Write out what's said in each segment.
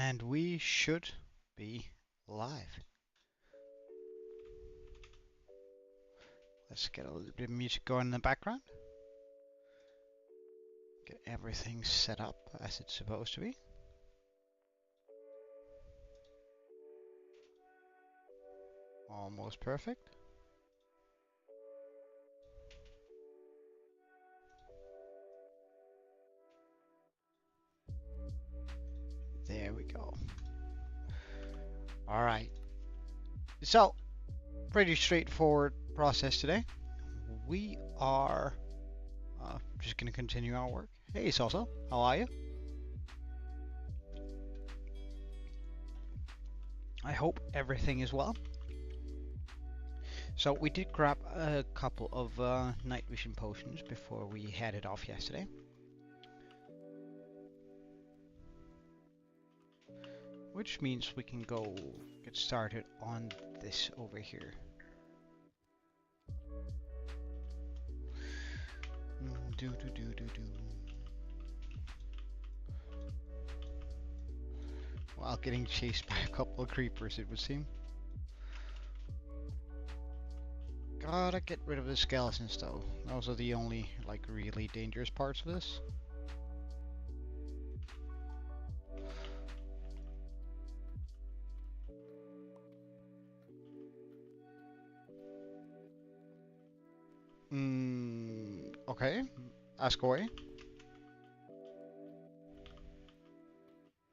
And we should be live. Let's get a little bit of music going in the background. Get everything set up as it's supposed to be. Almost perfect. There we go. All right. So, pretty straightforward process today. We are just going to continue our work. Hey, Soso, how are you? I hope everything is well. So we did grab a couple of night vision potions before we headed off yesterday. Which means we can go get started on this over here. While getting chased by a couple of creepers, it would seem. Gotta get rid of the skeletons though. Those are the only like really dangerous parts of this. Okay. Ask away.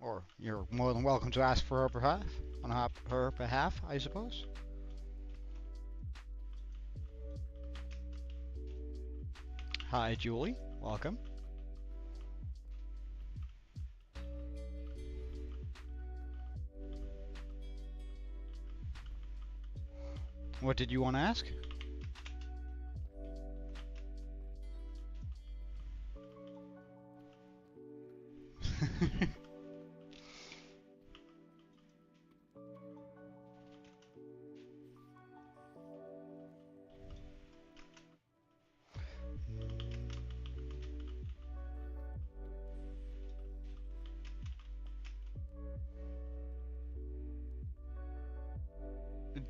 Or you're more than welcome to ask for her behalf, on her behalf, I suppose. Hi, Julie. Welcome. What did you want to ask?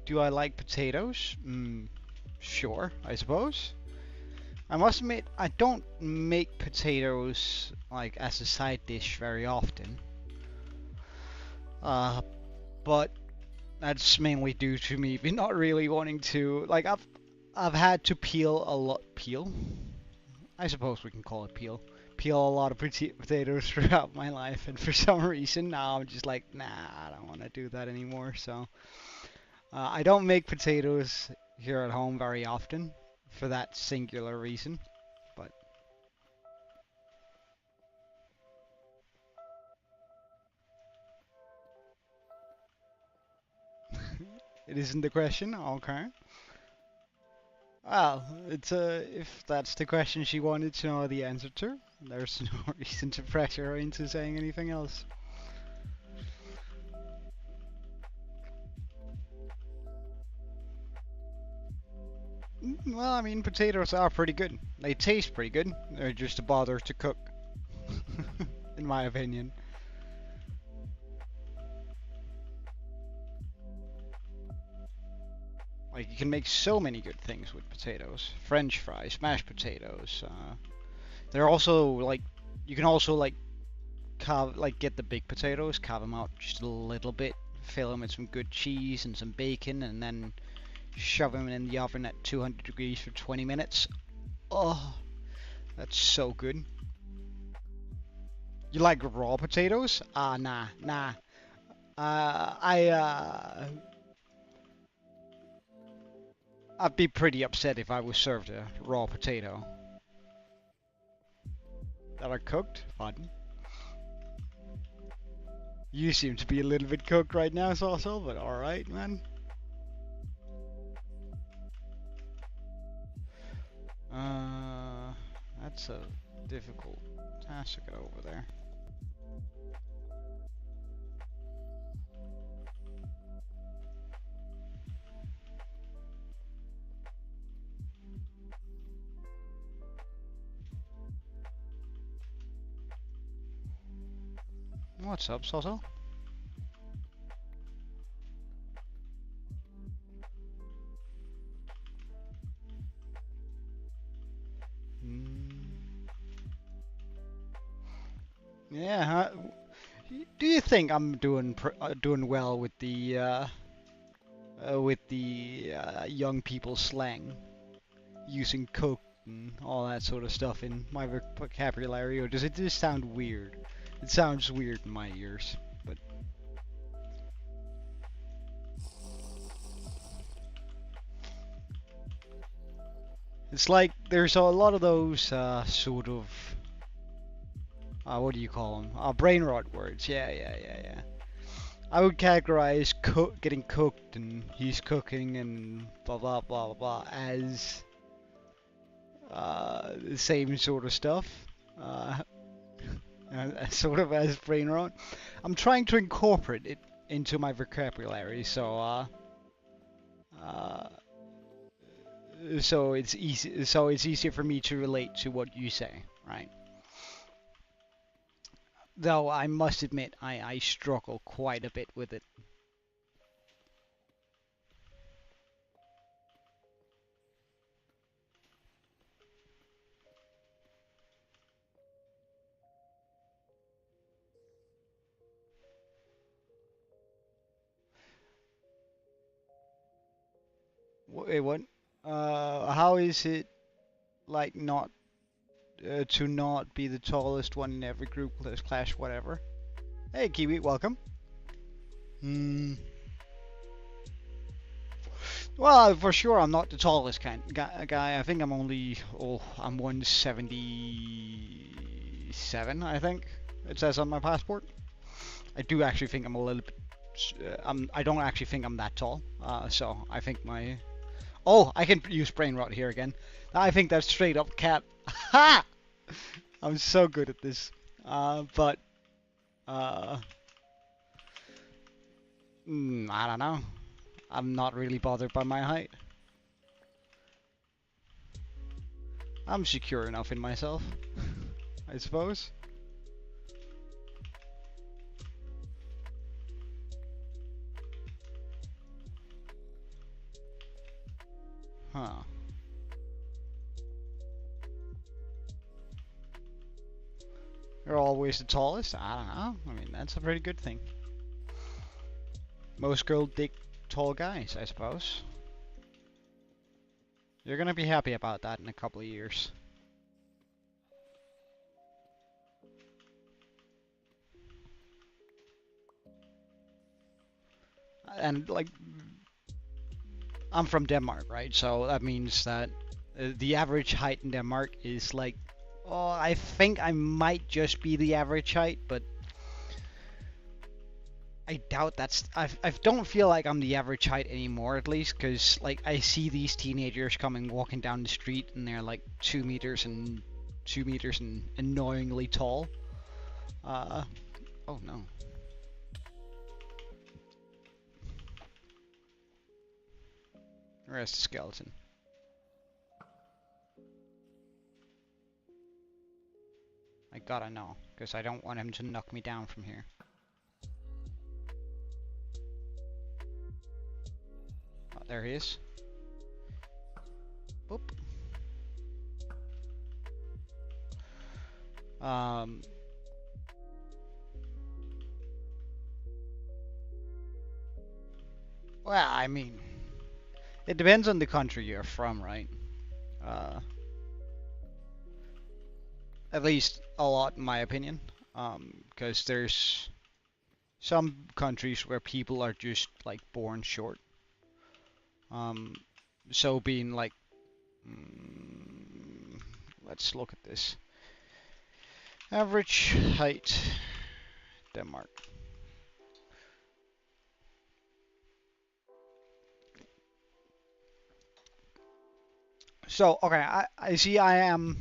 Do I like potatoes? Sure, I suppose. I must admit, I don't make potatoes like as a side dish very often. But that's mainly due to me not really wanting to. Like I've had to peel a lot. Peel? I suppose we can call it peel. Peel a lot of potatoes throughout my life, and for some reason now I'm just like, nah, I don't want to do that anymore. So. I don't make potatoes here at home very often for that singular reason, but it isn't the question. Okay. Well, it's if that's the question she wanted to know the answer to, there's no reason to pressure her into saying anything else. Well, I mean, potatoes are pretty good. They taste pretty good. They're just a bother to cook, in my opinion. Like, you can make so many good things with potatoes. French fries, mashed potatoes. They're also, like, you can also, like, get the big potatoes, carve them out just a little bit, fill them with some good cheese and some bacon, and then shove them in the oven at 200 degrees for 20 minutes. Oh, that's so good. You like raw potatoes? Nah. I'd be pretty upset if I was served a raw potato. That are cooked? Pardon? You seem to be a little bit cooked right now, Saucel, but alright, man. That's a difficult task to get over there. What's up, Soto? Yeah. Do you think I'm doing well with the young people slang, using coke and all that sort of stuff in my vocabulary, or does it just sound weird? It sounds weird in my ears, but it's like there's a lot of those sort of what do you call them? Brain rot words. Yeah. I would categorize getting cooked and he's cooking and blah blah blah blah as the same sort of stuff. Uh, sort of as brain rot. I'm trying to incorporate it into my vocabulary, uh, so it's easy. So it's easier for me to relate to what you say, right? Though I must admit, I struggle quite a bit with it. Wait, what? How is it like not to not be the tallest one in every group, clash, whatever? Hey, Kiwi, welcome. Hmm. Well, for sure, I'm not the tallest guy. I think I'm only, I'm 177, I think. It says on my passport. I do actually think I'm a little bit, I don't actually think I'm that tall. So I think my, oh, I can use brain rot here again. I think that's straight up cap. Ha! I'm so good at this. But, uh, I don't know. I'm not really bothered by my height. I'm secure enough in myself, I suppose. Huh. You're always the tallest? I don't know. I mean, that's a pretty good thing. Most girls dig tall guys, I suppose. You're gonna be happy about that in a couple of years. And, like, I'm from Denmark, right? So that means that the average height in Denmark is like, oh, I think I might just be the average height, but I doubt I don't feel like I'm the average height anymore, at least, because, like, I see these teenagers coming walking down the street and they're like 2 meters and annoyingly tall. Oh no. Where's the skeleton? I gotta know, because I don't want him to knock me down from here. Oh, there he is. Boop. Well, I mean, it depends on the country you're from, right? Uh, at least a lot, in my opinion. Because there's some countries where people are just like born short. So being like, let's look at this. Average height, Denmark. So, okay, I see I am,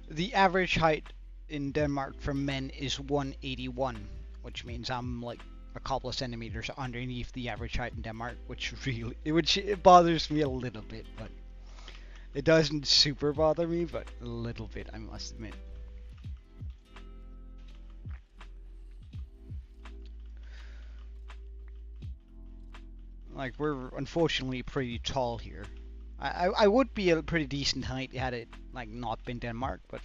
the average height in Denmark for men is 181, which means I'm like a couple of centimeters underneath the average height in Denmark, which really, it bothers me a little bit, but it doesn't super bother me, but a little bit, I must admit. Like, we're unfortunately pretty tall here. I would be a pretty decent height had it like not been Denmark, but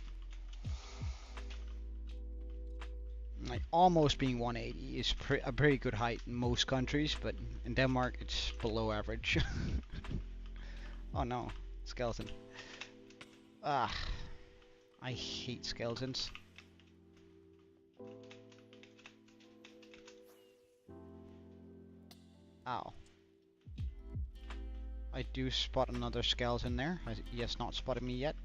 like almost being 180 is a pretty good height in most countries, but in Denmark it's below average. Oh no, skeleton. Ah, I hate skeletons. Ow. I do spot another skeleton there. He has not spotted me yet.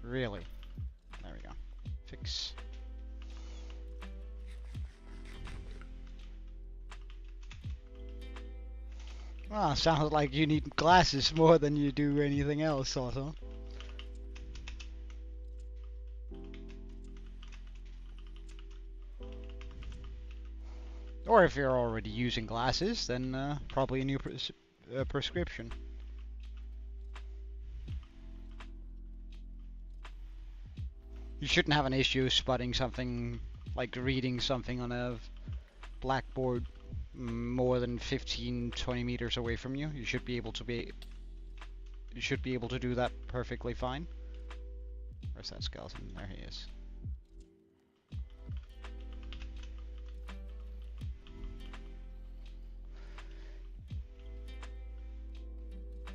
Really? There we go. Fix. Ah, sounds like you need glasses more than you do anything else, also. Or if you're already using glasses, then probably a new prescription. You shouldn't have an issue spotting something, like reading something on a blackboard more than 15-20 meters away from you. You should be able to do that perfectly fine. Where's that skeleton? There he is.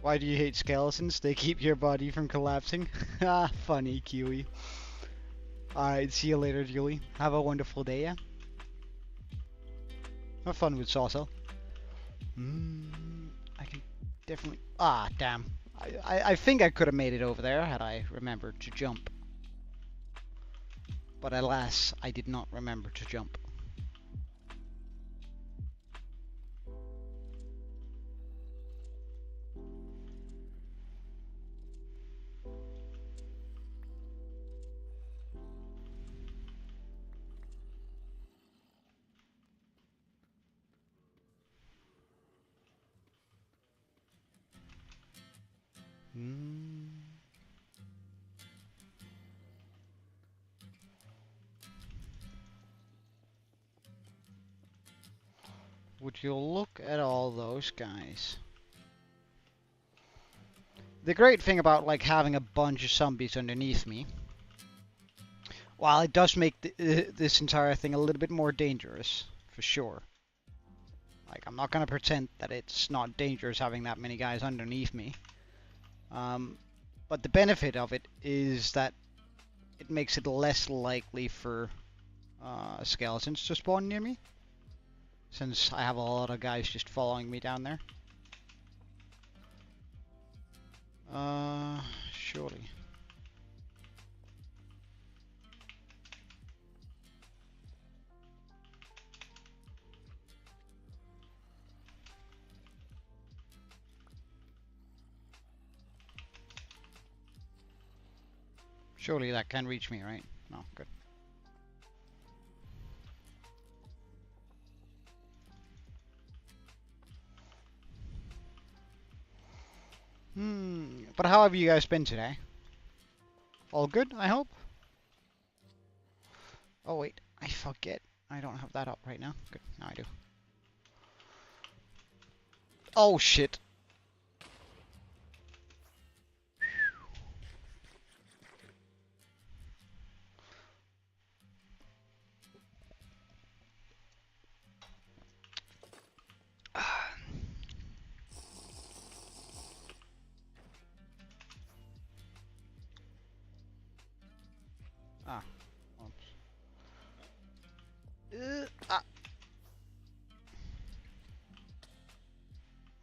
Why do you hate skeletons? They keep your body from collapsing. Ah, funny, Kiwi. Alright, see you later, Julie. Have a wonderful day, yeah? Have fun with Saucel. I can definitely... Ah, damn. I think I could have made it over there had I remembered to jump. But alas, I did not remember to jump. Would you look at all those guys? The great thing about like having a bunch of zombies underneath me, while it does make this entire thing a little bit more dangerous, for sure. Like, I'm not gonna pretend that it's not dangerous having that many guys underneath me. But the benefit of it is that it makes it less likely for skeletons to spawn near me, since I have a lot of guys just following me down there. Surely. Surely that can reach me, right? No, good. But how have you guys been today? All good, I hope? Oh wait, I forget. I don't have that up right now. Good, now I do. Oh shit.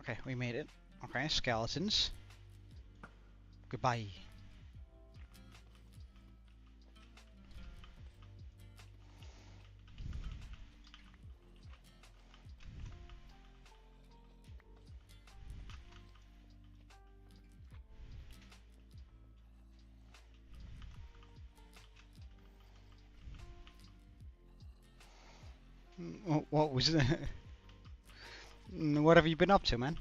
Okay, we made it. Okay, skeletons. Goodbye. What was it? What have you been up to, man?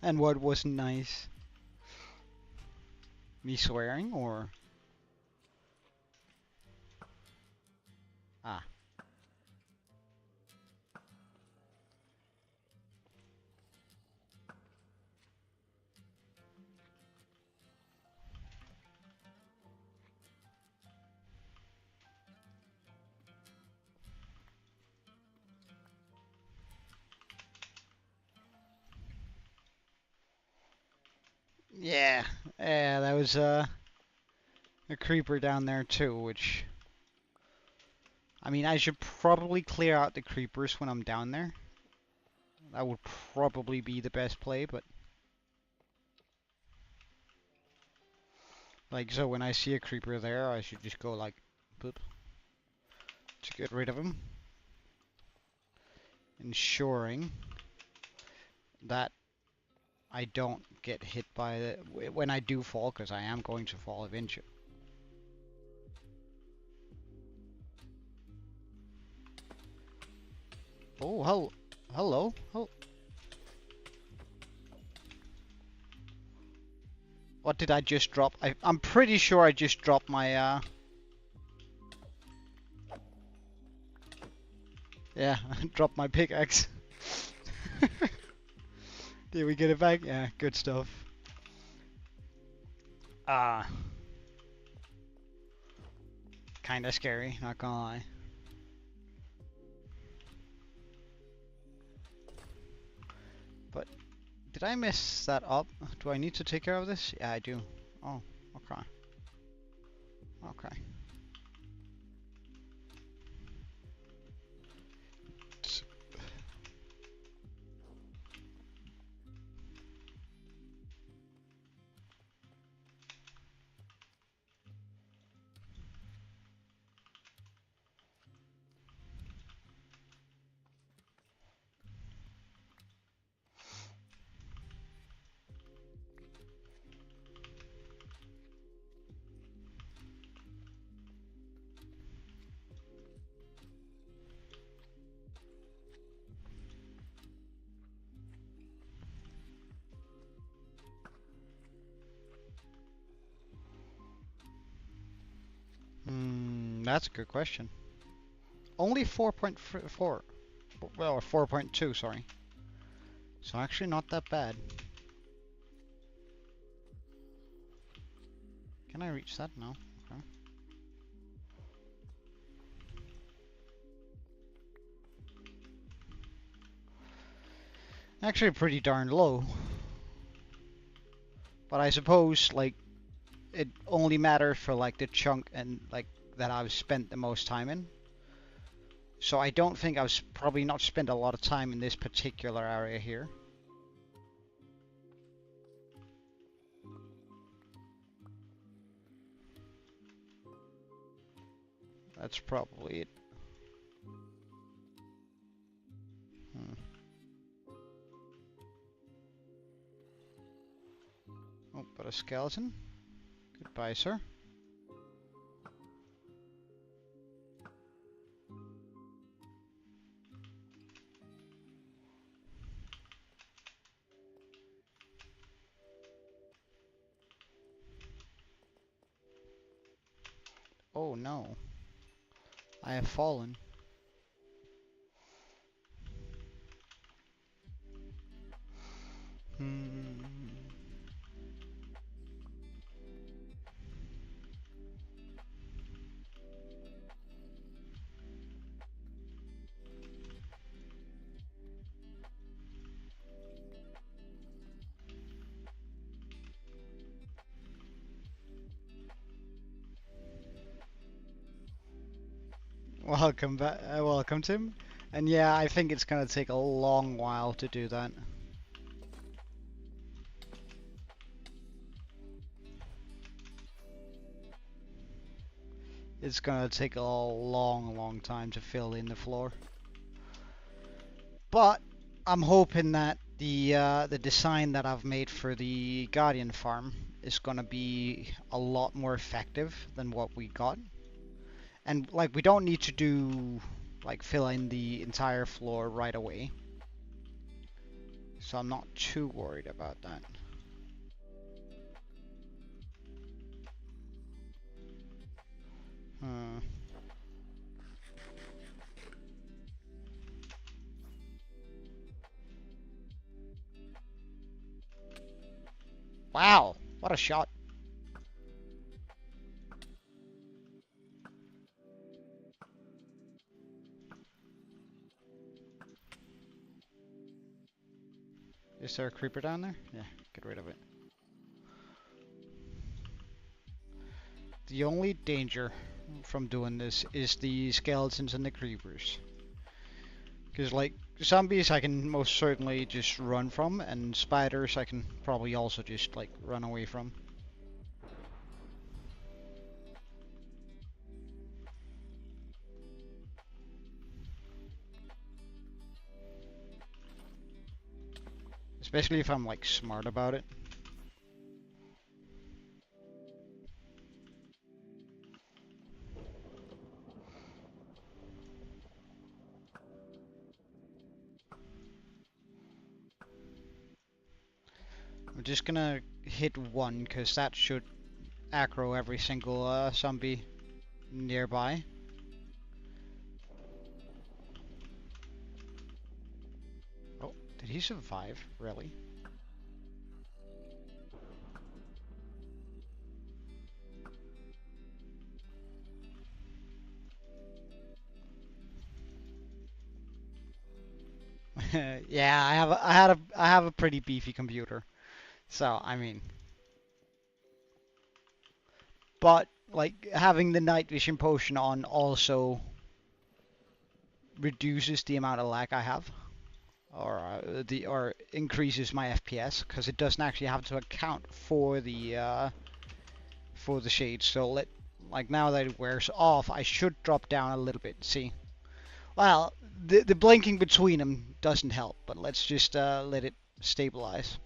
And what wasn't nice? Me swearing, or? Ah. Yeah, yeah, that was a creeper down there too, which... I mean, I should probably clear out the creepers when I'm down there. That would probably be the best play, but... Like, so when I see a creeper there, I should just go like... Boop, to get rid of him. Ensuring that I don't get hit by the... When I do fall, because I am going to fall eventually. Oh, hello. Oh. What did I just drop? I'm pretty sure I just dropped my, Yeah, dropped my pickaxe. Did we get it back? Yeah, good stuff. Kinda scary, not gonna lie. But, did I mess that up? Do I need to take care of this? Yeah, I do. Oh, okay. Okay. That's a good question. Only 4.4. Well, 4.2, sorry. So actually not that bad. Can I reach that? No. Okay. Actually pretty darn low. But I suppose, like, it only matters for, like, the chunk and, like, that I've spent the most time in. So I don't think I've probably not spent a lot of time in this particular area here. That's probably it. Oh, but a skeleton. Goodbye, sir. Oh no. I have fallen. Welcome back. Welcome, Tim. And yeah, I think it's gonna take a long while to do that. It's gonna take a long time to fill in the floor. But I'm hoping that the design that I've made for the Guardian farm is gonna be a lot more effective than what we got. And like we don't need to do like fill in the entire floor right away. So I'm not too worried about that. Wow, what a shot. Is there a creeper down there? Yeah, get rid of it. The only danger from doing this is the skeletons and the creepers. Because, like, zombies I can most certainly just run from, and spiders I can probably also just, like, run away from. Especially if I'm, like, smart about it. I'm just gonna hit one, because that should aggro every single zombie nearby. Oh, did he survive? Really? Yeah, I have a pretty beefy computer. So, I mean, but like having the night vision potion on also reduces the amount of lag I have, or increases my FPS because it doesn't actually have to account for the shades. So like now that it wears off, I should drop down a little bit. See, well, the blinking between them doesn't help, but let's just let it stabilize.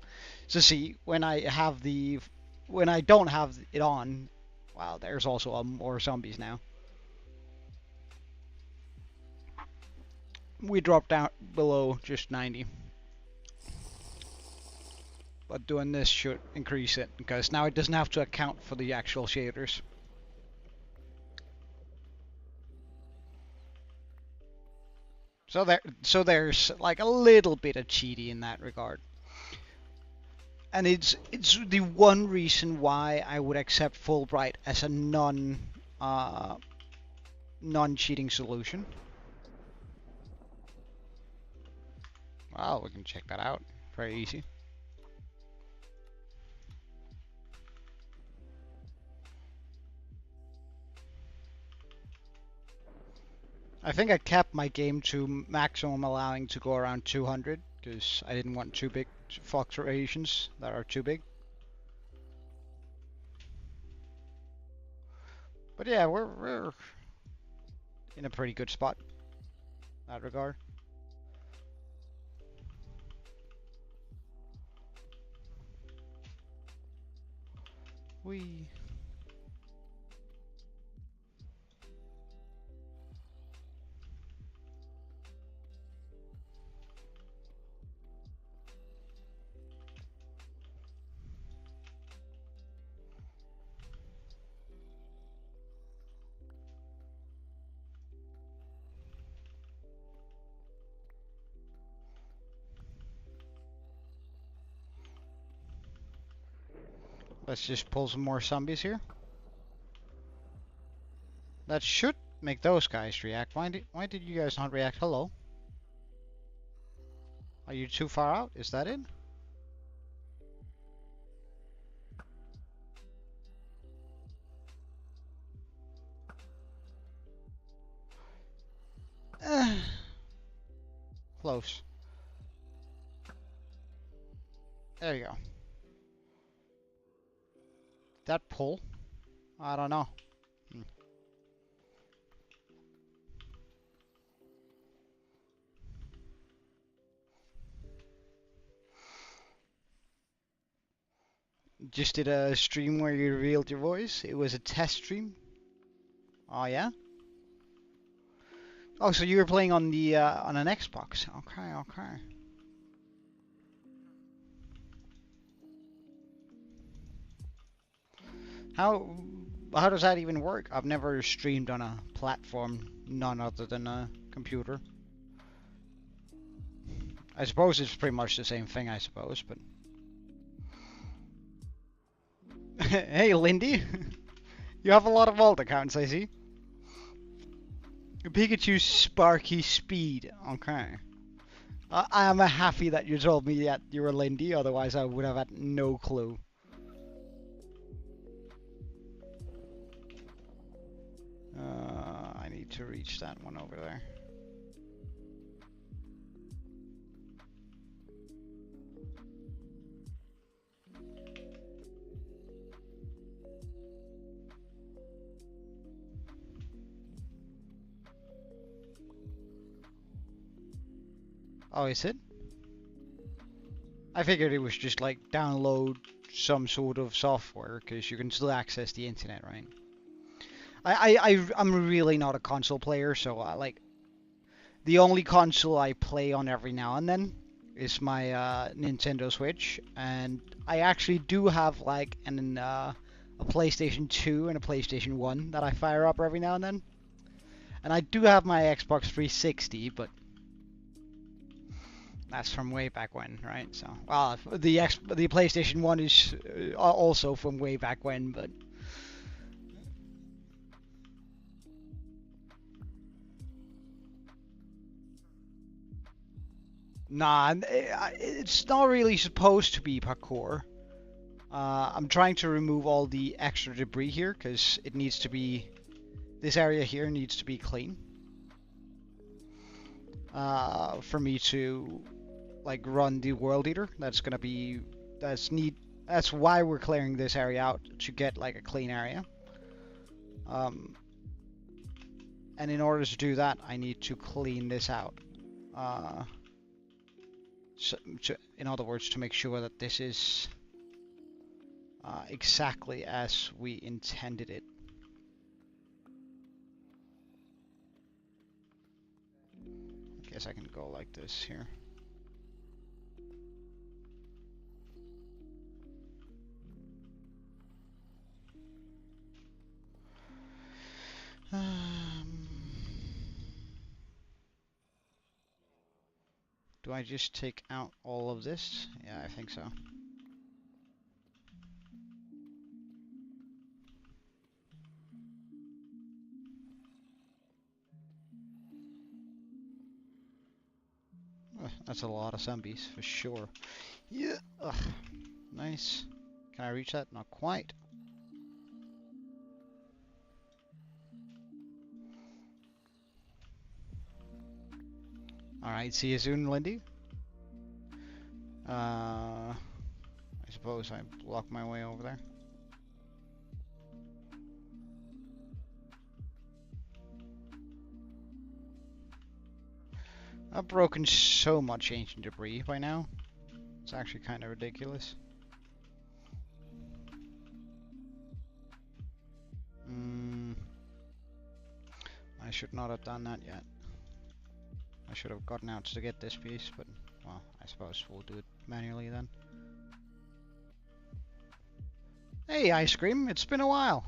So see, when I don't have it on, wow, there's also more zombies now. We dropped down below just 90. But doing this should increase it, because now it doesn't have to account for the actual shaders. So there's like a little bit of cheaty in that regard. And it's the one reason why I would accept Fulbright as a non-cheating solution. Well, we can check that out. Very easy. I think I capped my game to maximum allowing to go around 200 because I didn't want too big fluctuations that are too big. But yeah, we're in a pretty good spot in that regard. We let's just pull some more zombies here. That should make those guys react. Why did you guys not react? Hello? Are you too far out? Is that it? Close. There you go. That pull? I don't know. Just did a stream where you revealed your voice. It was a test stream. Oh yeah? Oh, so you were playing on the on an Xbox. Okay, okay. How does that even work? I've never streamed on a platform none other than a computer. I suppose it's pretty much the same thing, I suppose, but hey, Lindy. You have a lot of alt accounts, I see. Pikachu Sparky Speed. Okay. I am happy that you told me that you were Lindy, otherwise I would have had no clue. need to reach that one over there. Oh, is it? I figured it was just like download some sort of software, because you can still access the internet, right? I'm really not a console player, so like the only console I play on every now and then is my Nintendo Switch, and I actually do have like a PlayStation 2 and a PlayStation 1 that I fire up every now and then. And I do have my Xbox 360, but that's from way back when, right? So, well, the PlayStation 1 is also from way back when, but nah, it's not really supposed to be parkour. I'm trying to remove all the extra debris here, because it needs to be, this area here needs to be clean. For me to like run the world eater. That's why we're clearing this area out, to get like a clean area. And in order to do that, I need to clean this out. In other words, to make sure that this is exactly as we intended it. I guess I can go like this here. Do I just take out all of this? Yeah, I think so. That's a lot of zombies, for sure. Yeah. Ugh. Nice. Can I reach that? Not quite. Alright, see you soon, Lindy. I suppose I block my way over there. I've broken so much ancient debris by now. It's actually kind of ridiculous. I should not have done that yet. I should have gotten out to get this piece, but, well, I suppose we'll do it manually then. Hey, Ice Cream, it's been a while.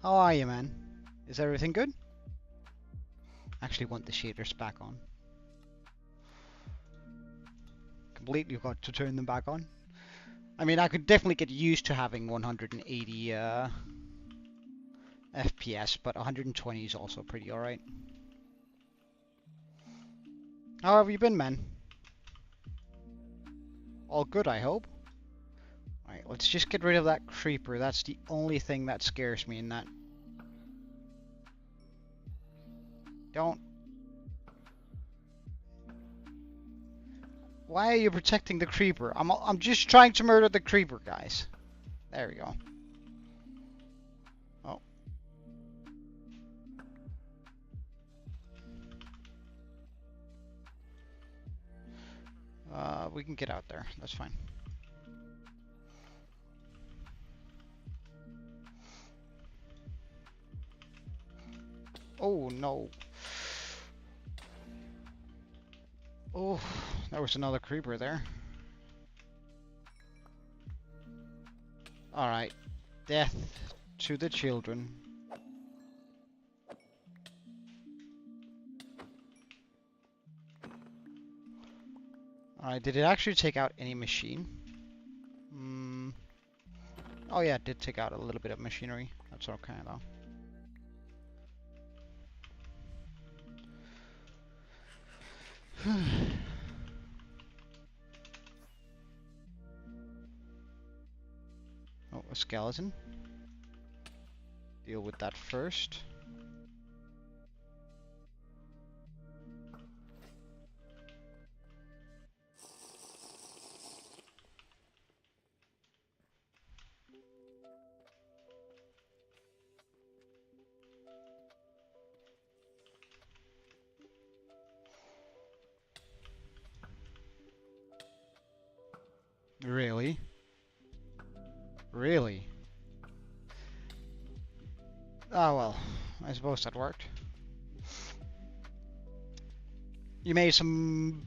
How are you, man? Is everything good? Actually want the shaders back on. Completely got to turn them back on. I mean, I could definitely get used to having 180 FPS, but 120 is also pretty alright. How have you been, man? All good, I hope. Alright, let's just get rid of that creeper. That's the only thing that scares me in that. Don't. Why are you protecting the creeper? I'm just trying to murder the creeper, guys. There we go. Oh. We can get out there. That's fine. Oh, no. Oh, there was another creeper there. Alright. Death to the children. Alright, did it actually take out any machine? Oh yeah, it did take out a little bit of machinery. That's okay though. Oh, a skeleton. Deal with that first. Really? Really? Oh well, I suppose that worked. You made some...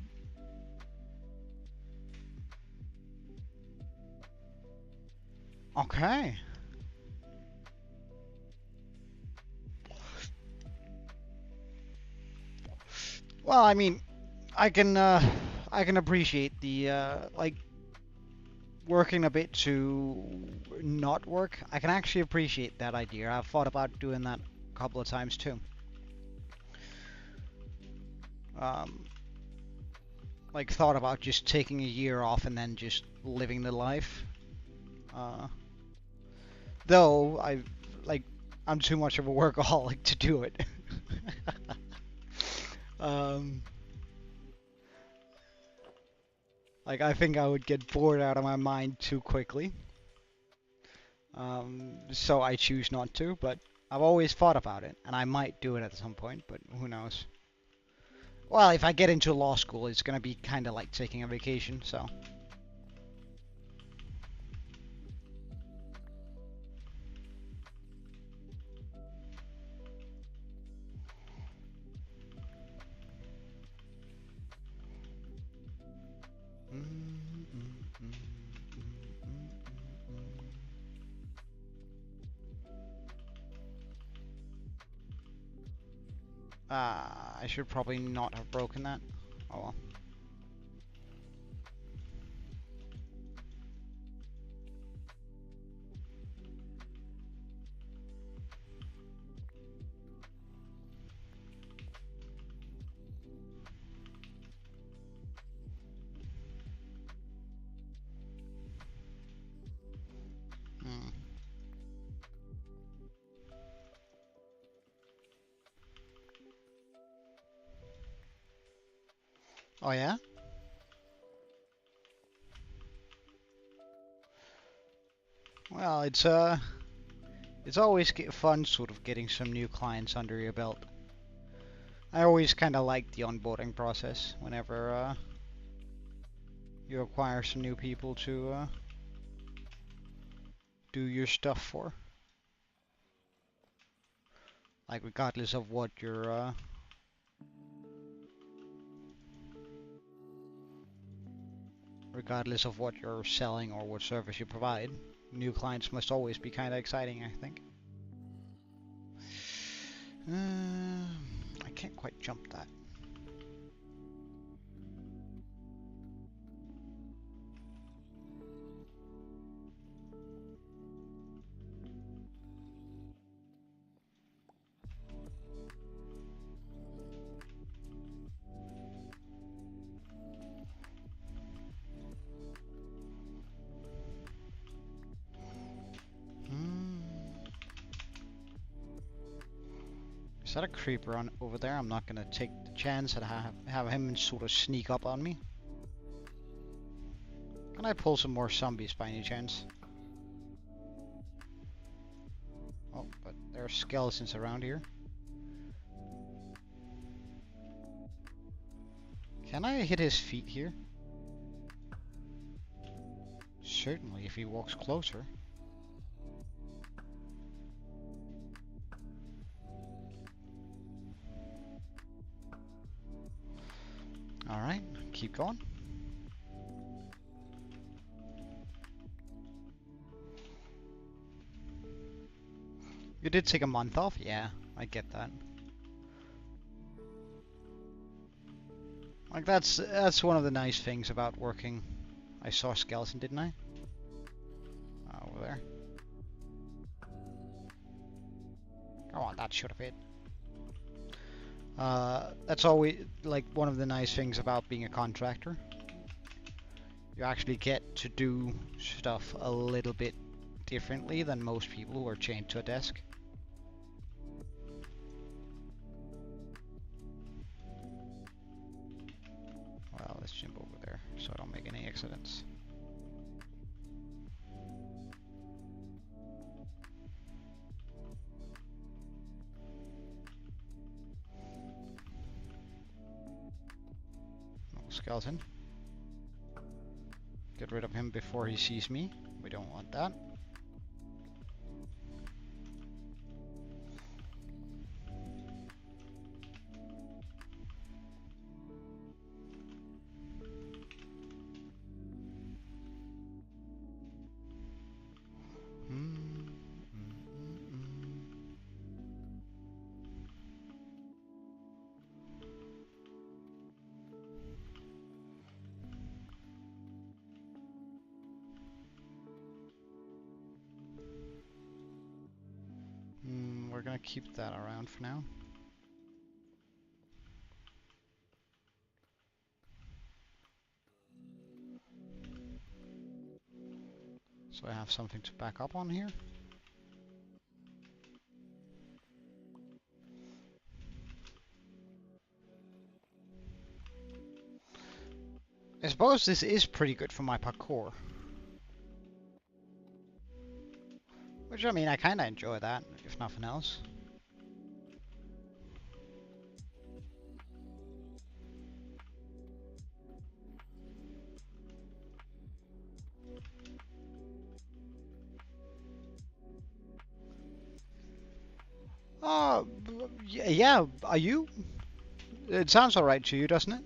Okay. Well, I mean, I can appreciate the like working a bit to not work. I can actually appreciate that idea. I've thought about doing that a couple of times too. Um, like thought about just taking a year off and then just living the life. Uh, though I'm too much of a workaholic to do it. um, like I think I would get bored out of my mind too quickly. So I choose not to, but I've always thought about it, and I might do it at some point, but who knows. Well, if I get into law school, it's gonna be kind of like taking a vacation, so. I should probably not have broken that. Oh well. Hmm. Oh yeah? Well, it's always fun sort of getting some new clients under your belt. I always kind of like the onboarding process whenever you acquire some new people to do your stuff for. Like regardless of what you're regardless of what you're selling or what service you provide, new clients must always be kind of exciting, I think. I can't quite jump that. Is that a creeper on over there? I'm not gonna take the chance and have him sort of sneak up on me. Can I pull some more zombies by any chance? Oh, but there are skeletons around here. Can I hit his feet here? Certainly, if he walks closer. Alright, keep going. You did take a month off? Yeah, I get that. Like that's one of the nice things about working. I saw a skeleton, didn't I? Over there. Come on, that should have hit. That's always like one of the nice things about being a contractor. You actually get to do stuff a little bit differently than most people who are chained to a desk. Well, let's jump over there so I don't make any accidents. Skeleton. get rid of him before he sees me. We don't want that. We're gonna keep that around for now. So I have something to back up on here. I suppose this is pretty good for my parkour. Which, I mean, I kinda enjoy that, if nothing else. Yeah, are you? It sounds alright to you, doesn't it?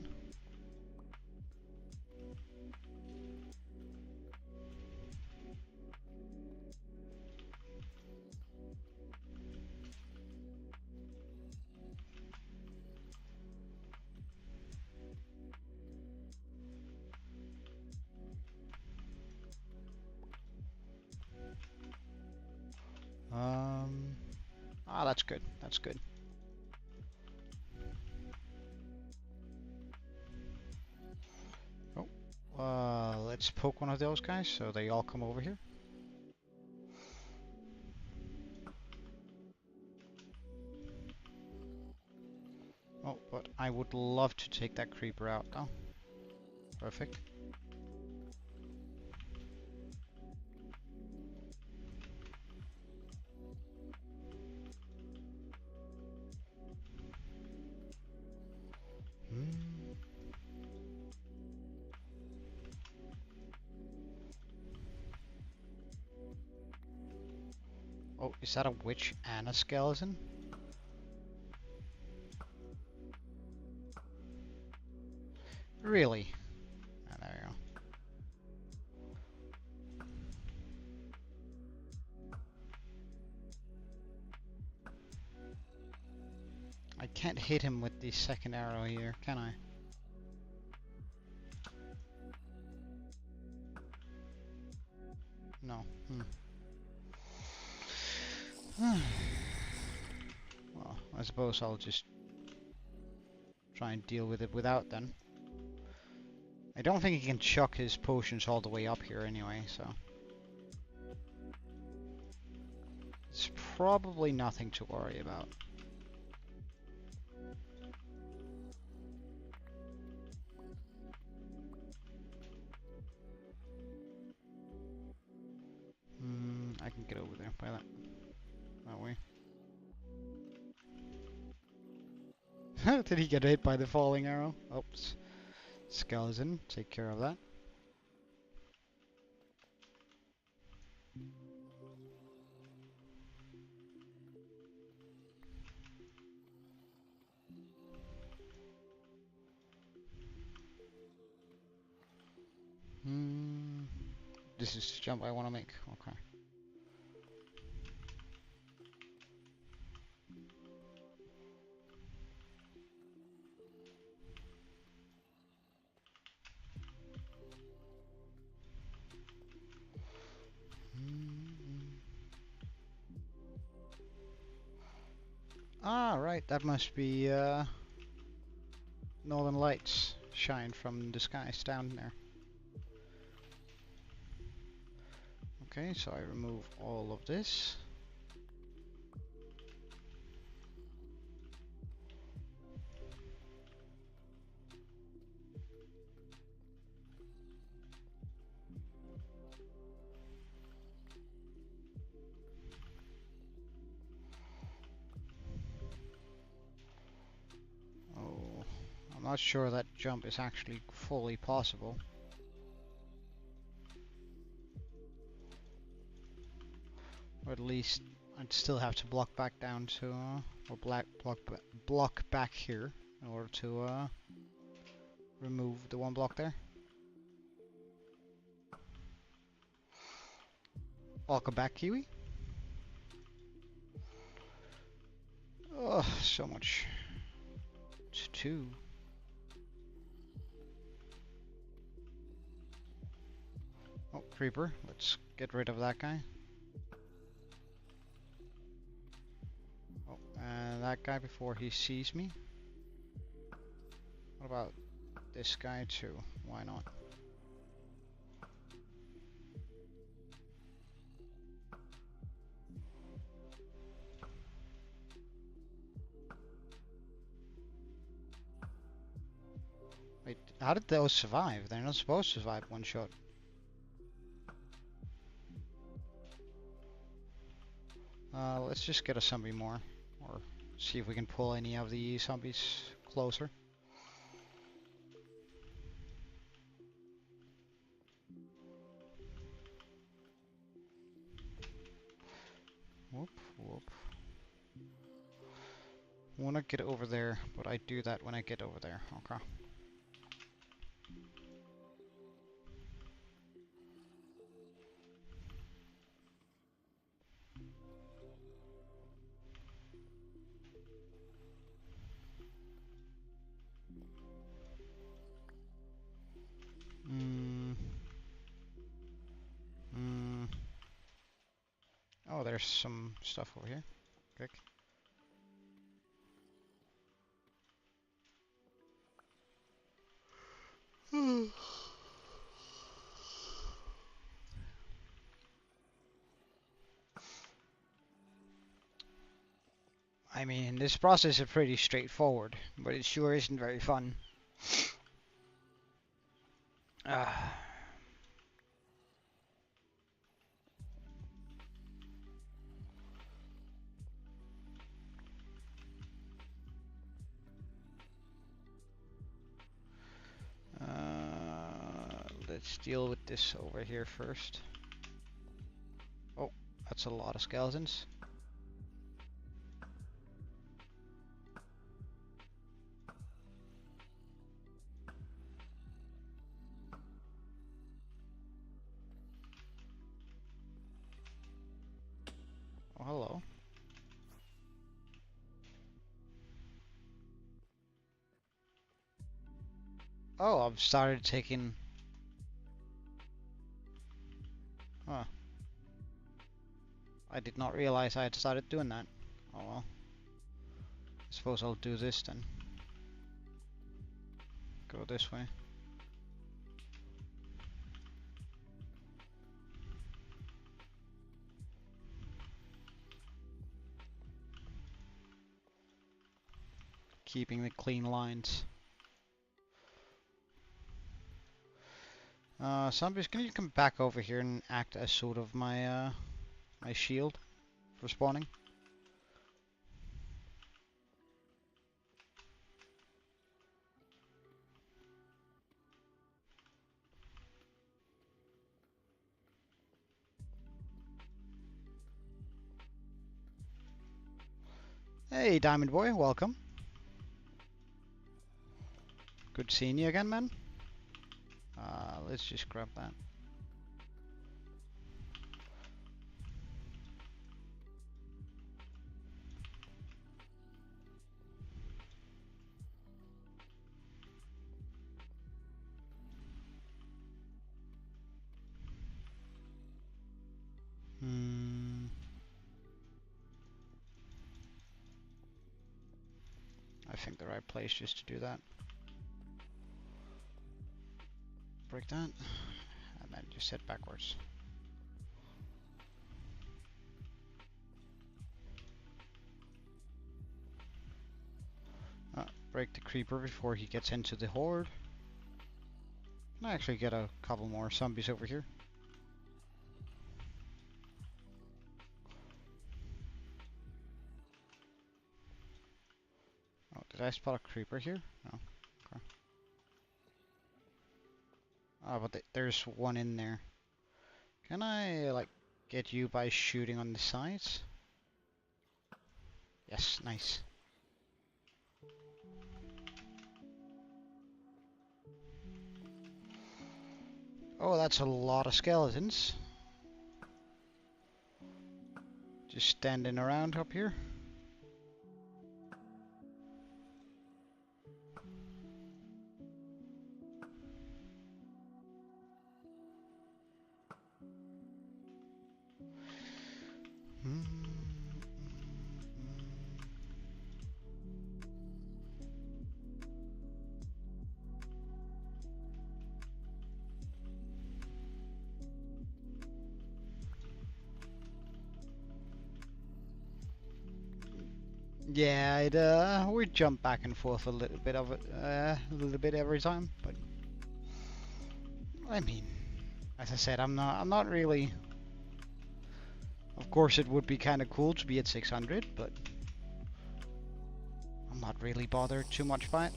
That's good. That's good. Oh, let's poke one of those guys so they all come over here. Oh, but I would love to take that creeper out though. Perfect. Oh, is that a witch and a skeleton? Really? Ah, there you go. I can't hit him with the second arrow here, can I? No. Well, I suppose I'll just try and deal with it without then. I don't think he can chuck his potions all the way up here anyway, so... It's probably nothing to worry about. I can get over there by that way. Did he get hit by the falling arrow? Oops. Skeleton, take care of that. This is the jump I want to make. Okay. Ah, right. That must be Northern Lights shine from the skies down there. Okay, so I remove all of this. Oh, I'm not sure that jump is actually fully possible. at least I'd still have to block back down to, or block back here in order to remove the one block there. Welcome back, Kiwi. Oh, so much. It's 2. Oh, creeper. Let's get rid of that guy. Oh, and that guy before he sees me. What about this guy too? Why not? Wait, how did those survive? They're not supposed to survive one shot. Let's just get a zombie more, or see if we can pull any of the zombies closer. Whoop, whoop. Wanna get over there, but I do that when I get over there. Okay. Oh, there's some stuff over here. Quick. I mean, this process is pretty straightforward, but it sure isn't very fun. Let's deal with this over here first. Oh, that's a lot of skeletons. Oh, hello. Oh, I've started taking... Huh. I did not realize I had started doing that. Oh well. I suppose I'll do this then. Go this way. Keeping the clean lines. Zombies, can you come back over here and act as sort of my my shield for spawning? Hey, Diamond Boy, welcome. Good seeing you again, man. Let's just grab that. I think the right place just to do that. Break that, and then just head backwards. Break the creeper before he gets into the horde. Can I actually get a couple more zombies over here? Oh, did I spot a creeper here? No. Okay. Oh, but there's one in there. Can I, like, Get you by shooting on the sides. Yes, nice. Oh, that's a lot of skeletons. Just standing around up here. Yeah, we jump back and forth a little bit of it, a little bit every time, but I mean, as I said, I'm not really. Of course, it would be kind of cool to be at 600, but I'm not really bothered too much by it.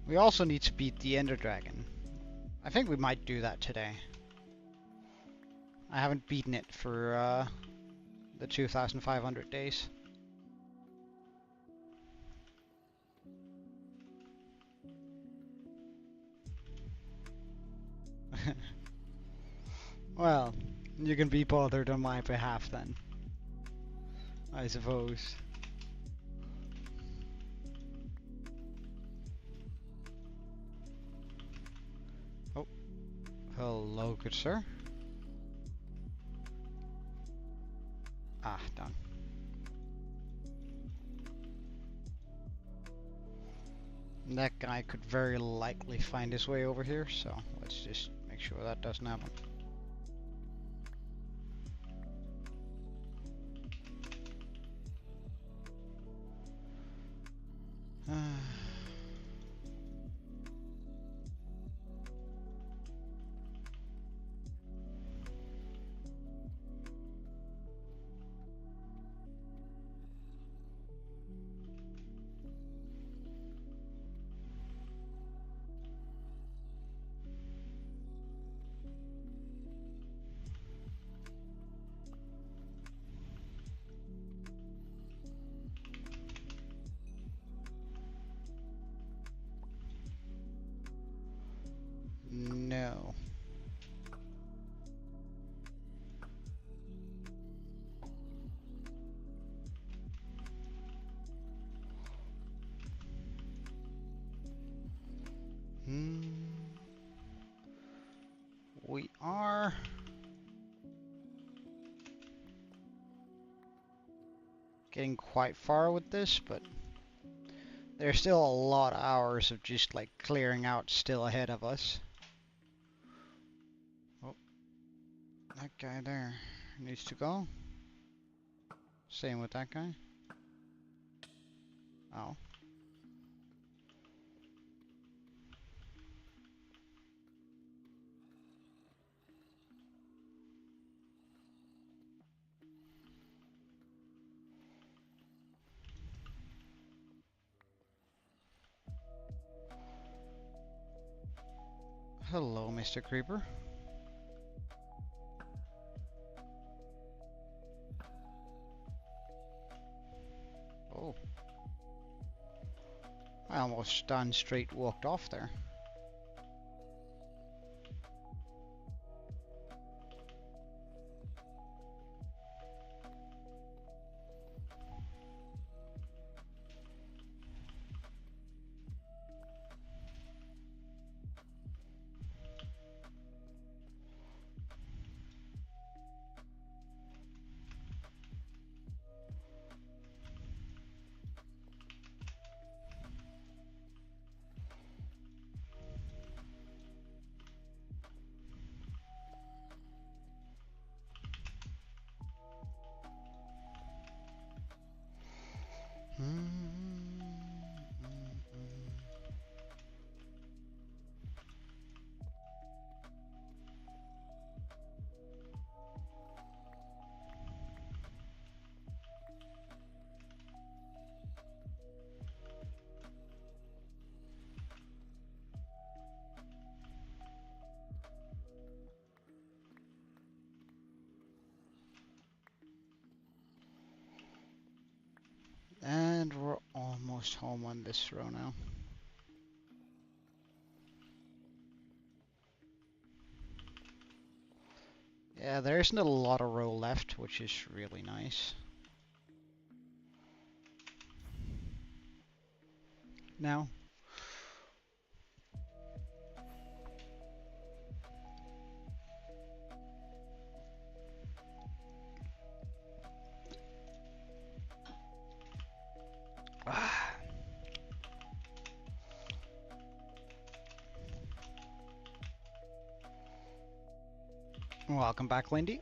We also need to beat the Ender Dragon. I think we might do that today. I haven't beaten it for the 2,500 days. Well, you can be bothered on my behalf then, I suppose. Oh, hello, good sir. Ah, done. That guy could very likely find his way over here, so let's just make sure that doesn't happen. No. We are getting quite far with this, but there's still a lot of hours of just like clearing out still ahead of us. Oh, that guy there needs to go. Same with that guy. Oh. Hello, Mr. Creeper. Oh. I almost done straight walked off there. almost home on this row now. Yeah, there isn't a lot of row left, which is really nice. Now. Welcome back, Lindy.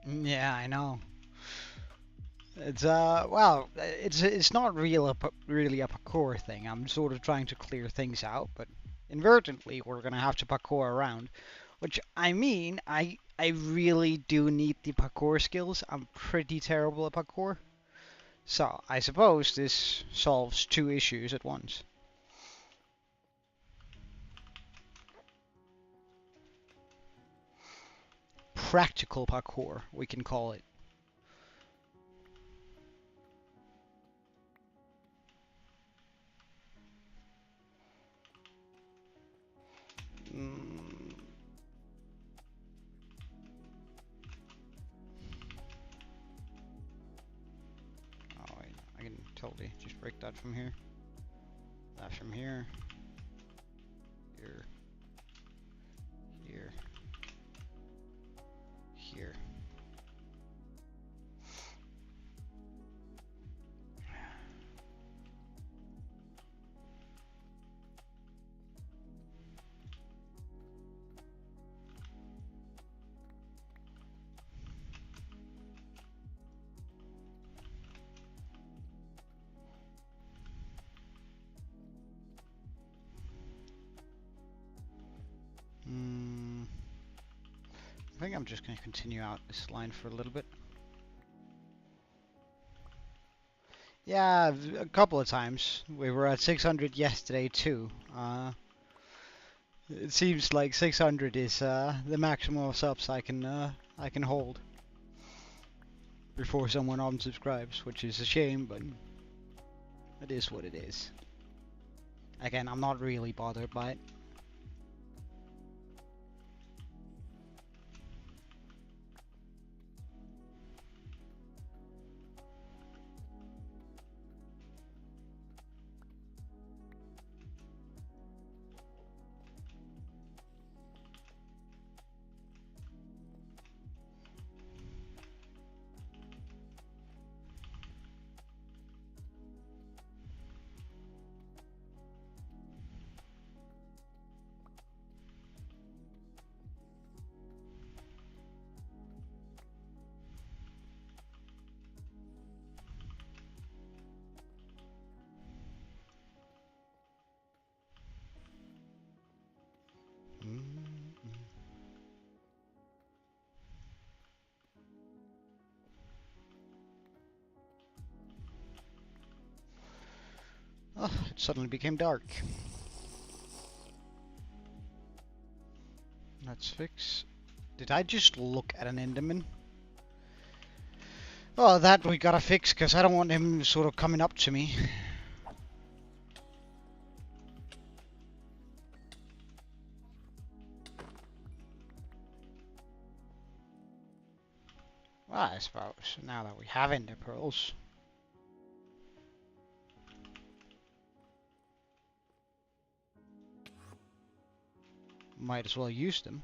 Yeah, I know. It's well, it's not really a parkour thing. I'm sort of trying to clear things out, but inadvertently we're gonna have to parkour around. Which I mean, I really do need the parkour skills. I'm pretty terrible at parkour. So I suppose this solves two issues at once. Practical parkour, we can call it. Oh wait, I can totally just break that from here. That from here. Here. Here. Here. I think I'm just going to continue out this line for a little bit. Yeah, a couple of times. We were at 600 yesterday too. It seems like 600 is the maximum of subs I can hold before someone unsubscribes, which is a shame, but it is what it is. Again, I'm not really bothered by it. Oh, it suddenly became dark. Let's fix. Did I just look at an Enderman? Oh, that we gotta fix, because I don't want him sort of coming up to me. Well, I suppose, now that we have Ender Pearls. Might as well use them.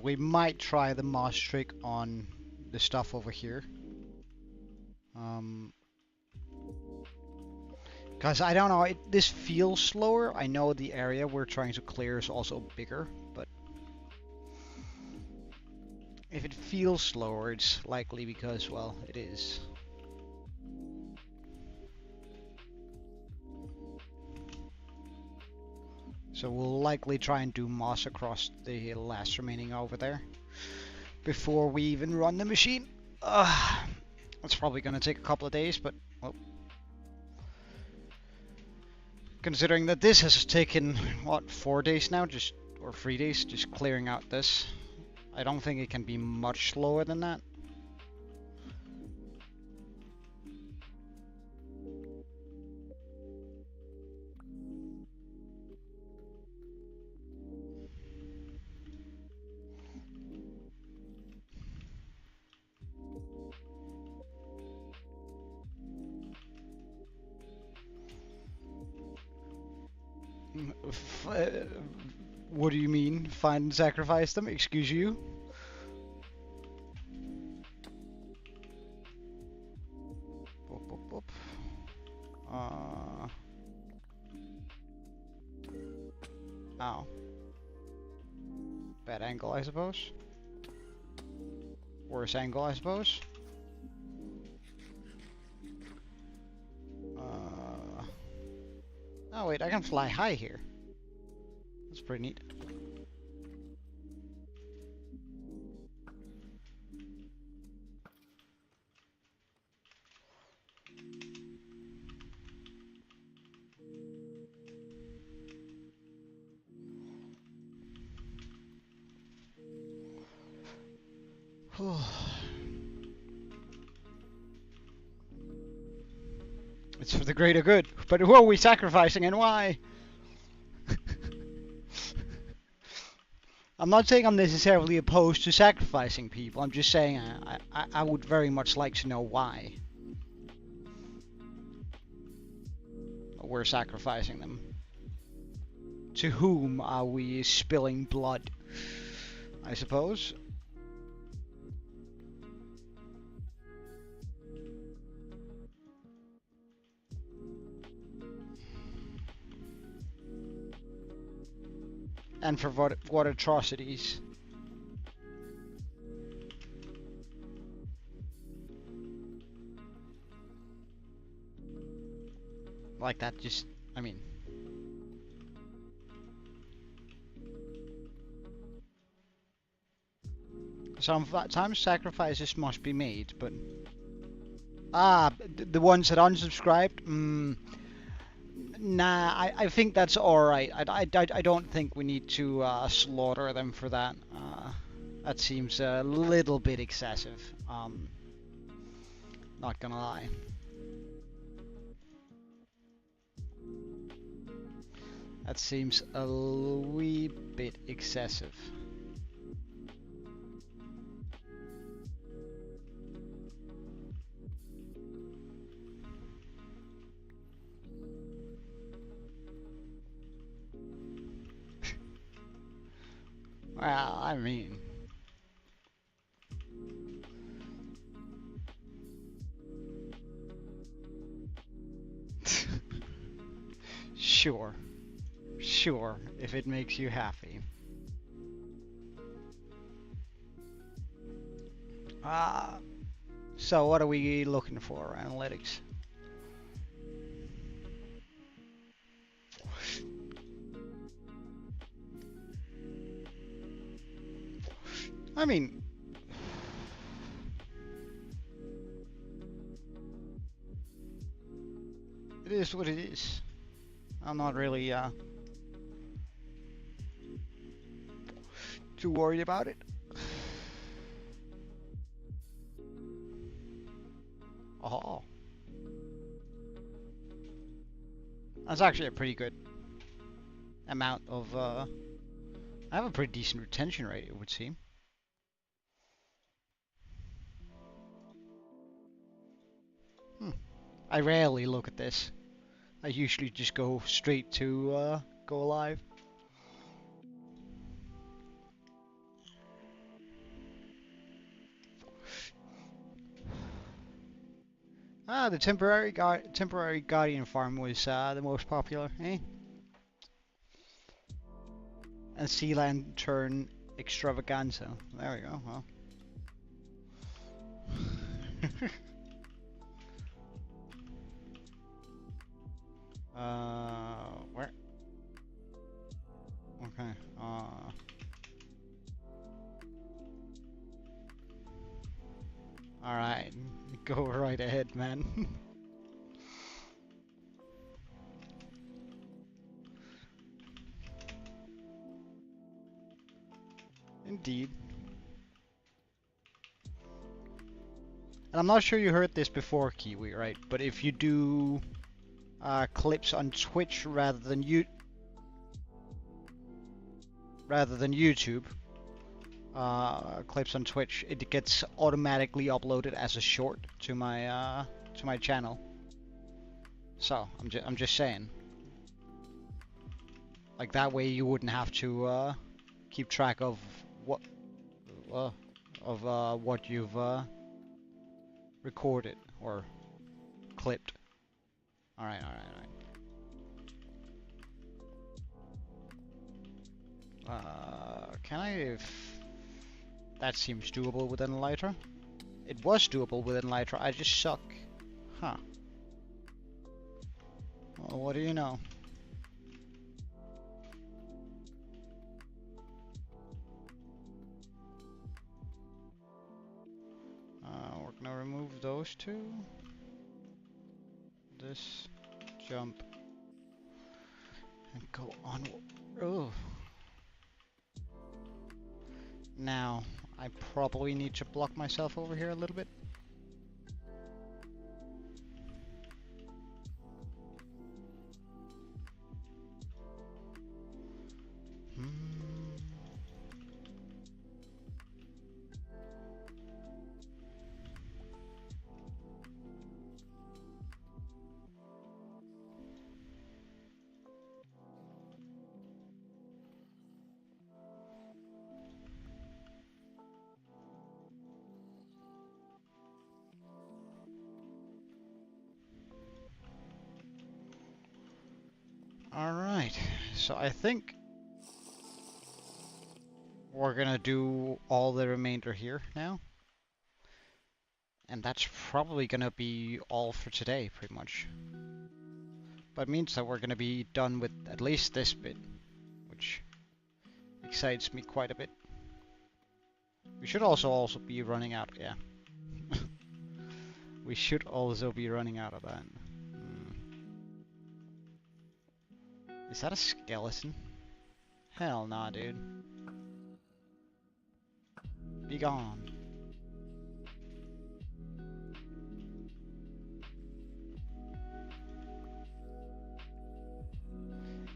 we might try the moss trick on the stuff over here. Because I don't know, this feels slower. I know the area we're trying to clear is also bigger, but if it feels slower, it's likely because, well, it is. So we'll likely try and do moss across the last remaining over there before we even run the machine. It's probably going to take a couple of days, but well, considering that this has taken, what, 4 days now, or 3 days, just clearing out this, I don't think it can be much slower than that. What do you mean, find and sacrifice them? Excuse you? Boop, boop, boop. Ow. Bad angle, I suppose. Worse angle, I suppose. Oh wait, I can fly high here. That's pretty neat. It's for the greater good. But who are we sacrificing and why? I'm not saying I'm necessarily opposed to sacrificing people. I'm just saying I would very much like to know why we're sacrificing them. To whom are we spilling blood? I suppose. And for what atrocities? Like that, just, I mean. Sometimes sacrifices must be made, but... the ones that unsubscribed? Nah, I think that's alright. I don't think we need to slaughter them for that. That seems a little bit excessive. Not gonna lie. That seems a wee bit excessive. Well, I mean... Sure. Sure, if it makes you happy. So what are we looking for, analytics? I mean... It is what it is. I'm not really, too worried about it. Oh. That's actually a pretty good amount of, I have a pretty decent retention rate, it would seem. I rarely look at this. I usually just go straight to, go live. Ah, the temporary guardian farm was the most popular, eh? And sea lantern extravaganza. There we go. Well. Where? Okay. All right. Go right ahead, man. Indeed. And I'm not sure you heard this before, Kiwi, right? But if you do clips on Twitch rather than YouTube, clips on Twitch, it gets automatically uploaded as a short to my channel. So I'm just saying, like that way you wouldn't have to keep track of what what you've recorded or clipped. All right. Can I? That seems doable with Elytra. It was doable with Elytra. I just suck. Huh. Well, what do you know? We're gonna remove those two. This, jump, and go on. Oh. Now, I probably need to block myself over here a little bit. Alright, so I think we're gonna do all the remainder here now. And that's probably gonna be all for today, pretty much. But it means that we're gonna be done with at least this bit, which excites me quite a bit. We should also be running out, yeah. We should also be running out of that. Is that a skeleton? Hell nah, dude. Be gone.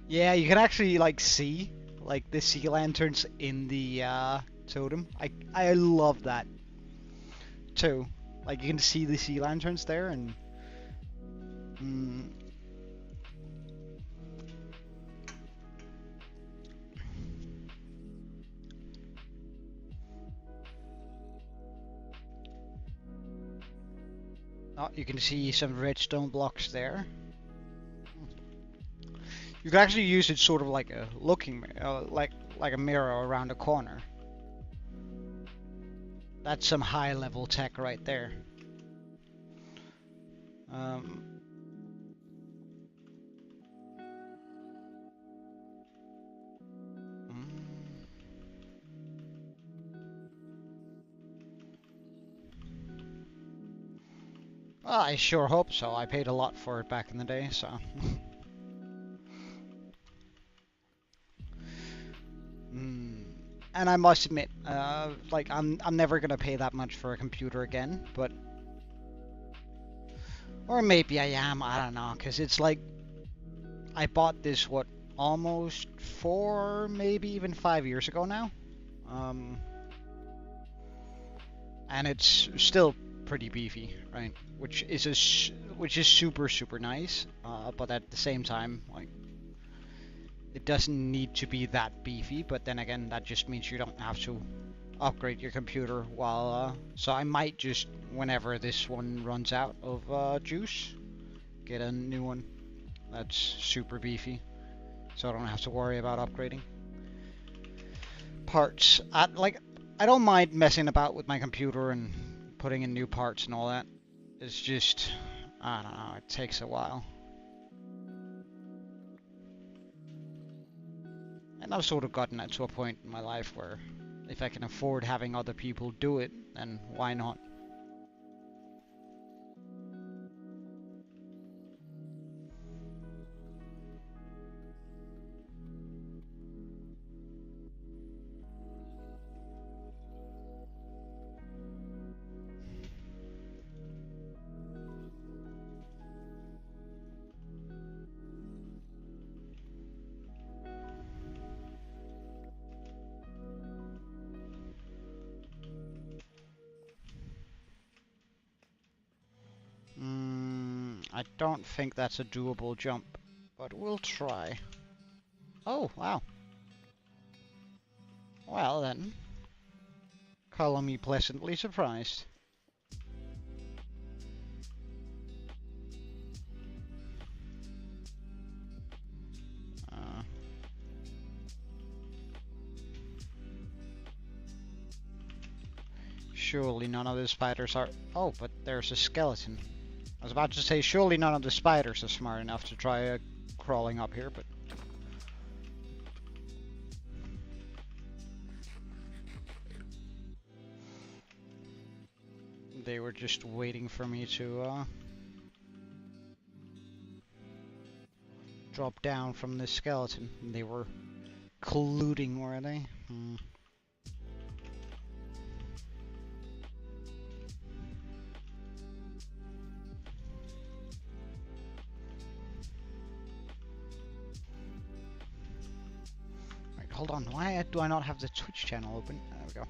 Yeah, you can actually like see like the sea lanterns in the totem. I love that too. Like you can see the sea lanterns there, and oh, you can see some redstone blocks there. You can actually use it sort of like a looking, like a mirror around a corner. That's some high-level tech right there. Well, I sure hope so. I paid a lot for it back in the day, so. And I must admit, like I'm never gonna pay that much for a computer again, but or maybe I am. I don't know, cause it's like I bought this what almost 4, maybe even 5 years ago now, and it's still pretty beefy, right? Which is super nice, but at the same time, like. It doesn't need to be that beefy, but then again, that just means you don't have to upgrade your computer while, so I might just, whenever this one runs out of juice, get a new one that's super beefy, so I don't have to worry about upgrading. Parts, I don't mind messing about with my computer and putting in new parts and all that. It's just, I don't know, it takes a while. And I've sort of gotten to a point in my life where if I can afford having other people do it, then why not? I don't think that's a doable jump, but we'll try. Oh, wow. Well then, call me pleasantly surprised. Surely none of the spiders are... Oh, but there's a skeleton. I was about to say, surely none of the spiders are smart enough to try crawling up here, but... They were just waiting for me to, drop down from this skeleton. They were colluding, were they? Right, hold on. Why do I not have the Twitch channel open? There we go.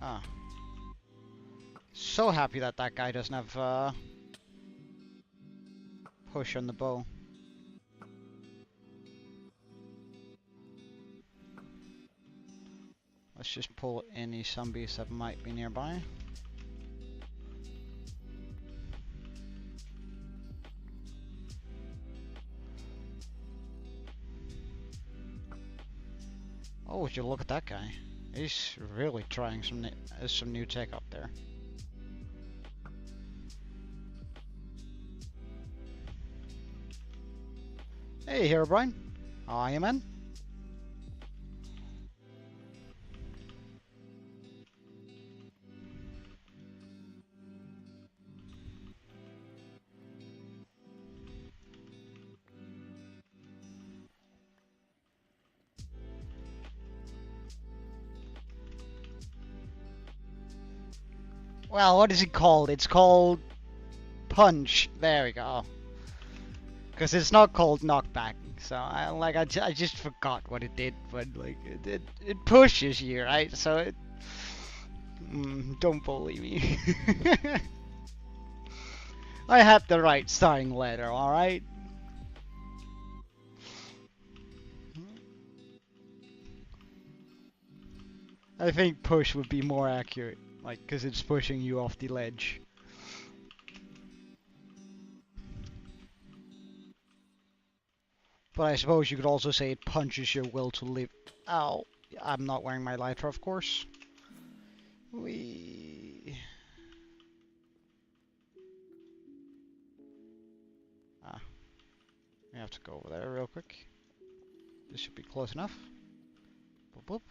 Ah. So happy that that guy doesn't have push on the bow. Let's just pull any zombies that might be nearby. Oh, would you look at that guy? He's really trying some new tech up there. Hey, Herobrine. How are you, man? Well, what is it called? It's called punch. There we go. Because it's not called knockback. So I just forgot what it did, but like it pushes you, right? So it don't bully me. I had the right starting letter, all right. I think push would be more accurate, like, because it's pushing you off the ledge. But I suppose you could also say it punches your will to live. Ow. I'm not wearing my lighter, of course. We have to go over there real quick. This should be close enough. Boop, boop.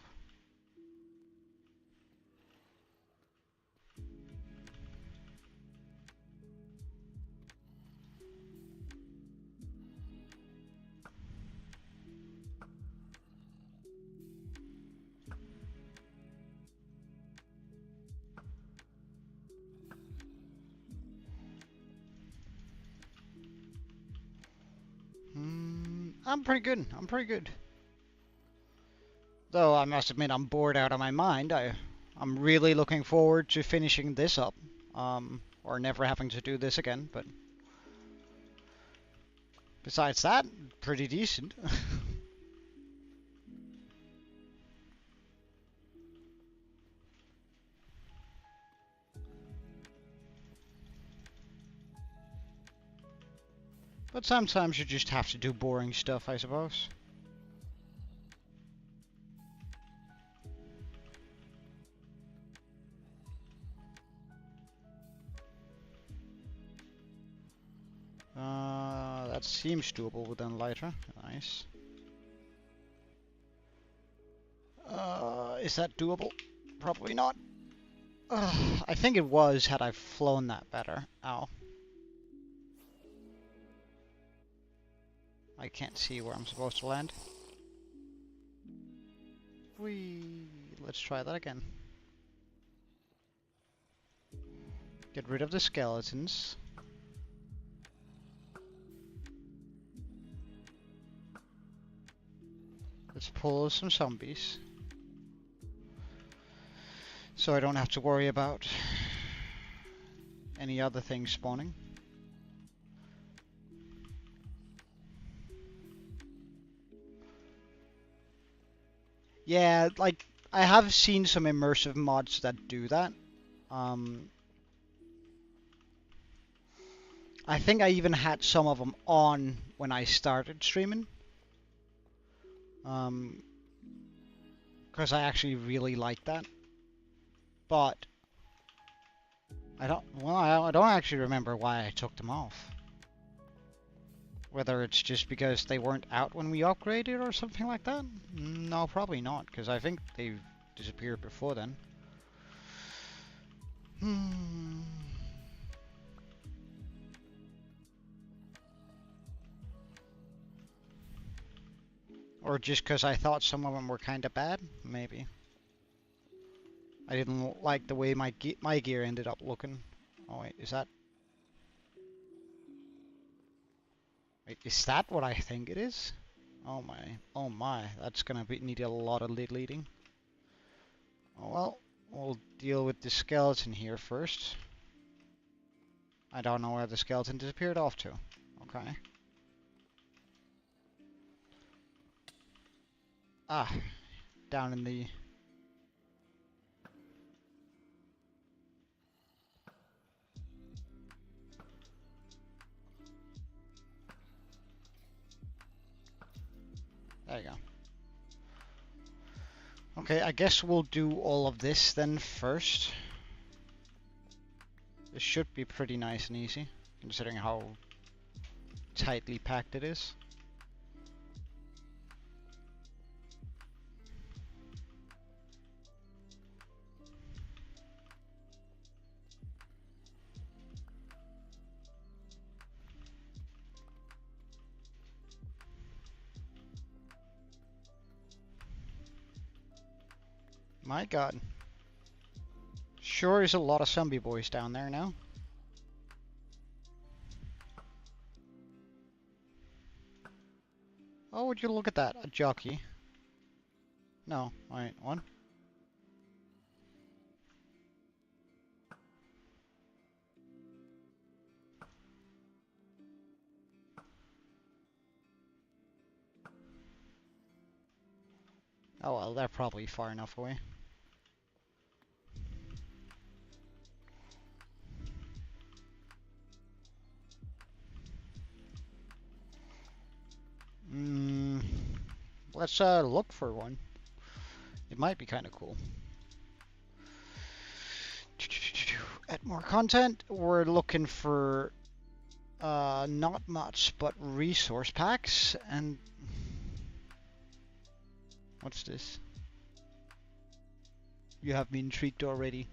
I'm pretty good. I'm pretty good. Though I must admit I'm bored out of my mind. I'm really looking forward to finishing this up. Or or never having to do this again, but besides that, pretty decent. But sometimes you just have to do boring stuff, I suppose. That seems doable with Lighter. Nice. Is that doable? Probably not. I think it was had I flown that better. Ow. I can't see where I'm supposed to land. Let's try that again. Get rid of the skeletons. Let's pull some zombies. So I don't have to worry about any other things spawning. Yeah, like, I have seen some immersive mods that do that. I think I even had some of them on when I started streaming. Because I actually really like that. But I don't actually remember why I took them off. Whether it's just because they weren't out when we upgraded or something like that? No, probably not, because I think they disappeared before then. Or just because I thought some of them were kind of bad? Maybe. I didn't like the way my gear ended up looking. Oh wait, is that... Wait, is that what I think it is? Oh my, that's gonna need a lot of leading. Oh well, we'll deal with the skeleton here first. I don't know where the skeleton disappeared off to. Okay. Ah, down in the... There you go. Okay, I guess we'll do all of this then first. This should be pretty nice and easy, considering how tightly packed it is. My god. Sure is a lot of zombie boys down there now. Oh, would you look at that? A jockey. No, wait, one. Oh well, they're probably far enough away. Let's look for one. It might be kind of cool. Add more content. We're looking for not much, but resource packs. And what's this? You have me intrigued already.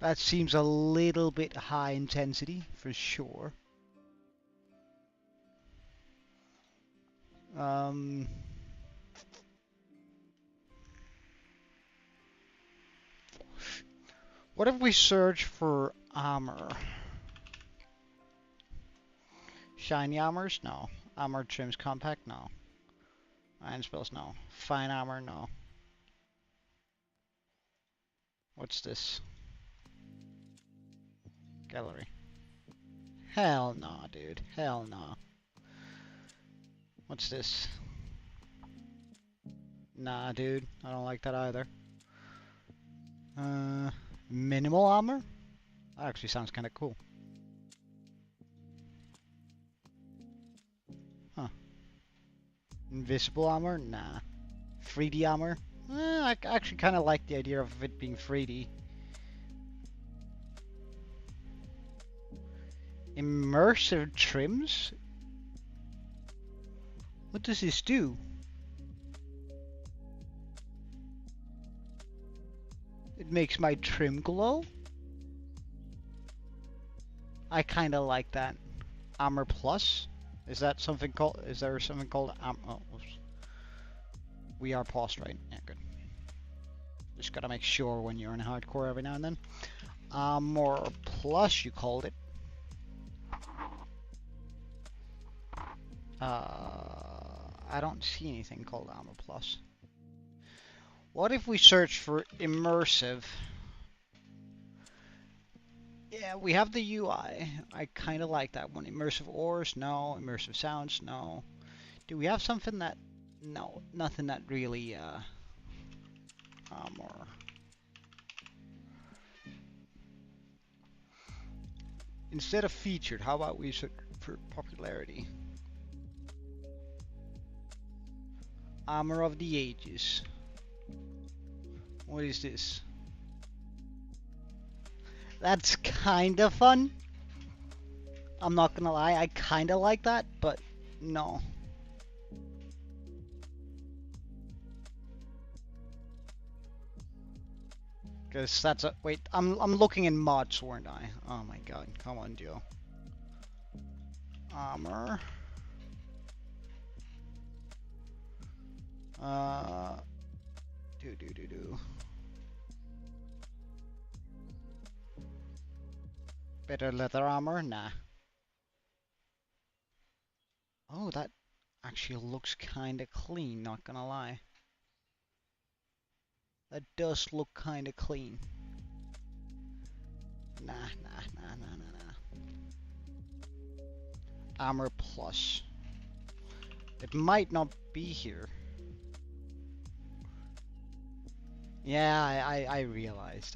That seems a little bit high intensity, for sure. What if we search for Armor. Shiny armors? No. Armor trims compact? No. Iron spells? No. Fine armor? No. What's this? Gallery. Hell no, dude. Hell no. What's this? Nah, dude. I don't like that either. Minimal armor? That actually sounds kind of cool. Huh. Invisible armor? Nah. 3D armor? I actually kind of like the idea of it being 3D. Immersive trims? What does this do? It makes my trim glow? I kinda like that. Armor Plus? Is that something called, is there something called oh, we are paused, right? Yeah, good. Just gotta make sure when you're in hardcore every now and then. Armor Plus, you called it. I don't see anything called Armor Plus. What if we search for immersive? Yeah, we have the UI. I kind of like that one. Immersive ores? No. Immersive sounds? No. Do we have something that... No, nothing that really, armor. Instead of featured, how about we search for popularity? Armor of the Ages. What is this? That's kind of fun. I'm not gonna lie, I kind of like that, but no. Because that's a... Wait, I'm looking in mods, weren't I? Oh my god, come on, Joe. Armor. Do. Better leather armor? Nah. Oh, that actually looks kinda clean, not gonna lie. That does look kinda clean. Nah. Armor Plus. It might not be here. Yeah, I realized.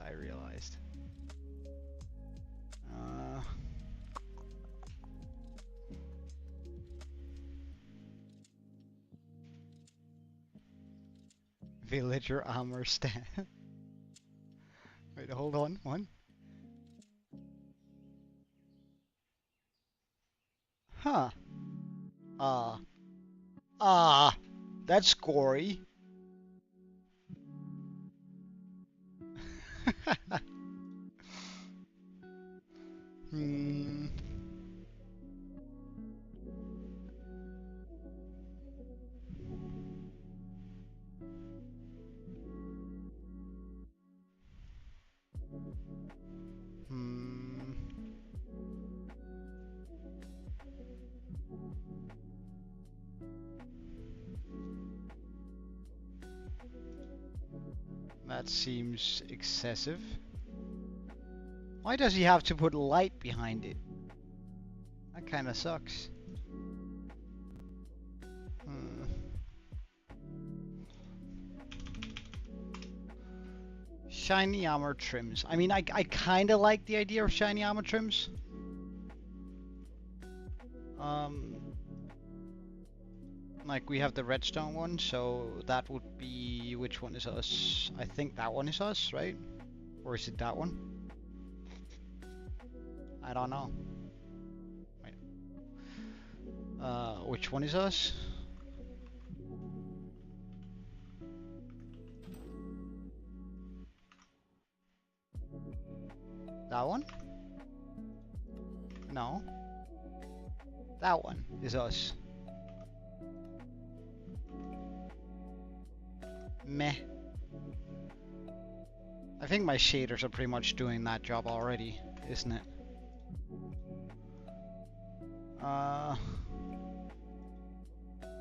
Villager armor stand. Wait, hold on. One. Huh. That's gory. That seems excessive. Why does he have to put light behind it? That kinda sucks. Shiny armor trims. I mean, I kinda like the idea of shiny armor trims. Like we have the redstone one, so that would be, which one is us? I think that one is us, right? Or is it that one? I don't know. Wait. Which one is us? That one? No. That one is us. Meh. I think my shaders are pretty much doing that job already. isn't it? Uh,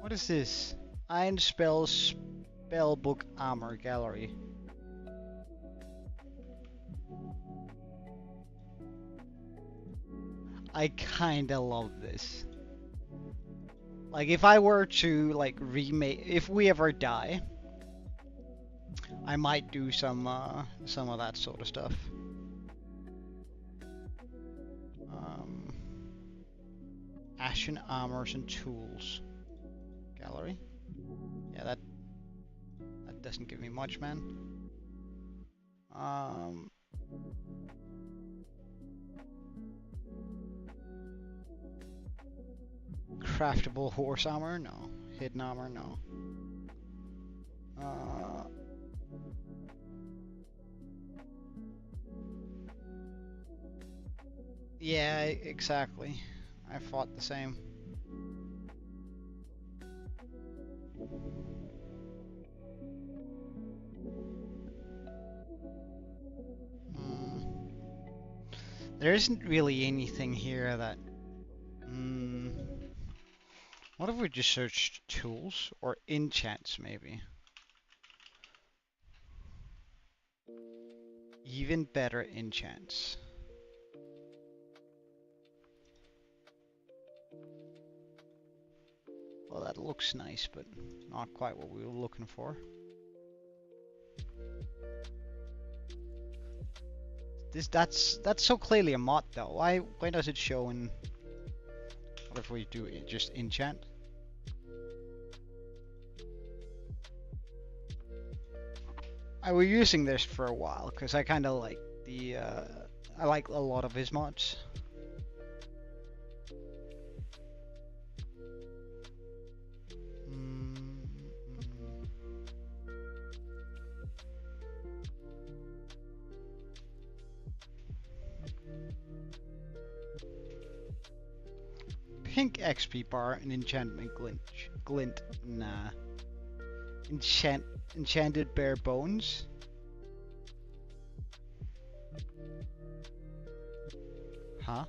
what is this? Iron Spells Spellbook Armor Gallery. I kinda love this. Like, if I were to, like, remake... If we ever die, I might do some of that sort of stuff. Ashen Armors and Tools. Gallery? Yeah, that doesn't give me much, man. Craftable horse armor? No. Hidden armor? No. Yeah, exactly. I thought the same. There isn't really anything here that... What if we just searched tools? Or enchants, maybe? Even better enchants. Well, that looks nice, but not quite what we were looking for. That's so clearly a mod, though. Why does it show in... What if we do it just enchant? I was using this for a while because I kind of like the I like a lot of his mods. Pink XP bar and enchantment glint. Nah. Enchanted bare bones. Huh?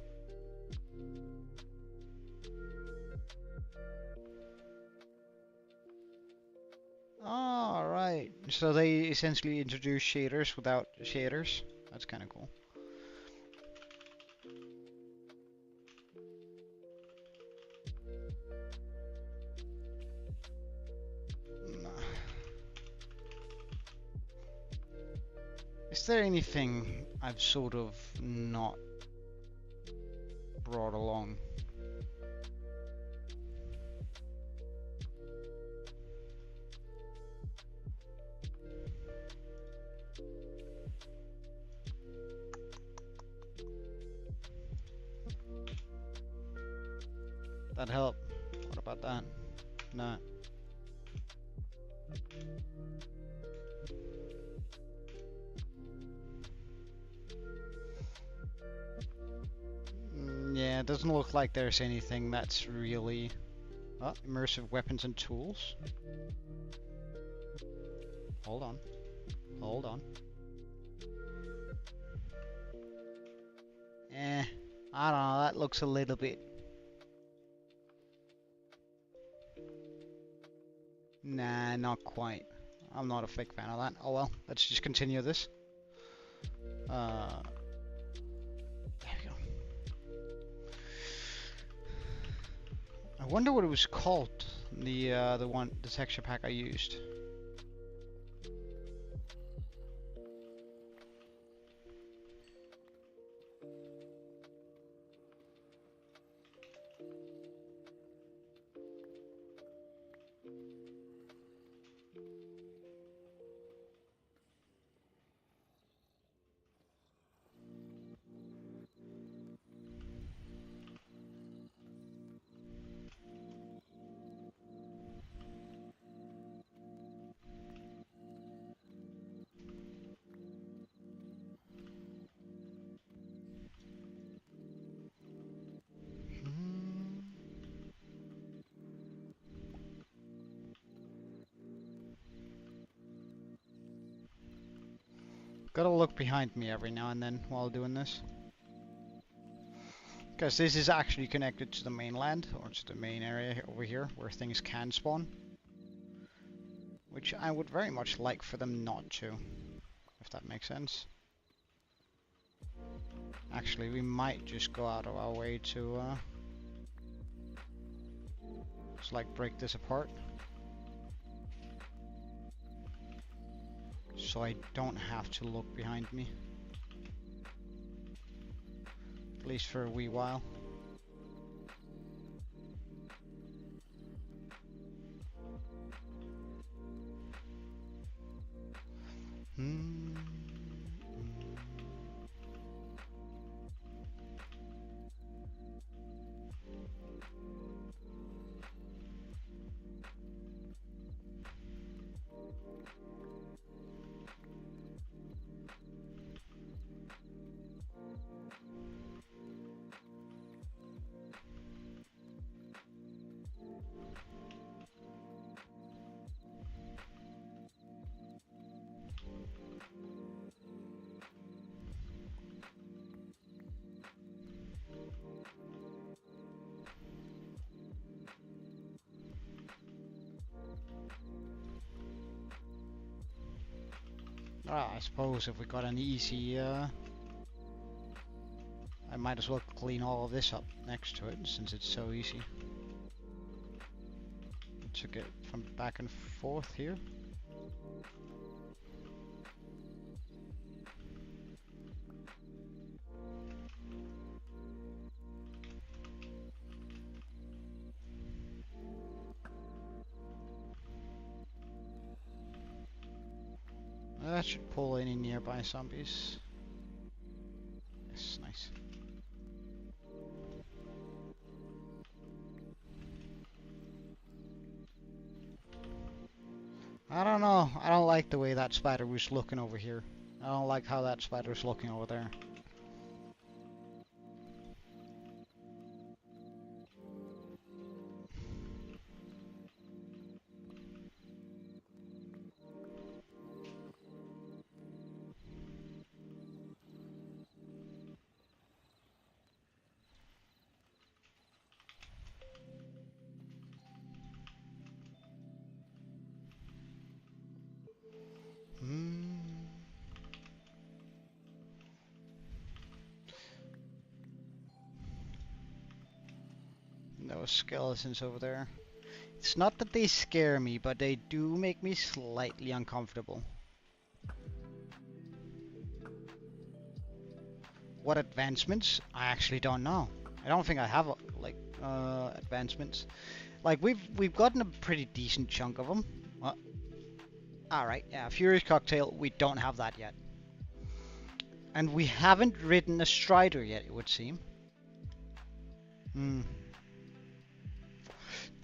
Oh, right. So they essentially introduce shaders without shaders. That's kind of cool. Is there anything I've sort of not brought along? That help? What about that? No. Yeah, it doesn't look like there's anything that's really... Oh, immersive weapons and tools. Hold on. Hold on. I don't know, that looks a little bit... Nah, not quite. I'm not a big fan of that. Oh well, let's just continue this. There we go. I wonder what it was called. The texture pack I used. Gotta look behind me every now and then while doing this. Because this is actually connected to the mainland, or to the main area over here, where things can spawn. Which I would very much like for them not to, if that makes sense. Actually, we might just go out of our way to, just like break this apart. So I don't have to look behind me. At least for a wee while. I suppose if we got an easy, I might as well clean all of this up next to it, since it's so easy. To get from back and forth here. That should pull any nearby zombies. Yes, nice. I don't know. I don't like the way that spider was looking over here. I don't like how that spider's looking over there. No skeletons over there. It's not that they scare me, but they do make me slightly uncomfortable. What advancements? I actually don't know. I don't think I have like advancements. Like we've gotten a pretty decent chunk of them. All right, yeah, Furious Cocktail. We don't have that yet, and we haven't ridden a Strider yet. It would seem.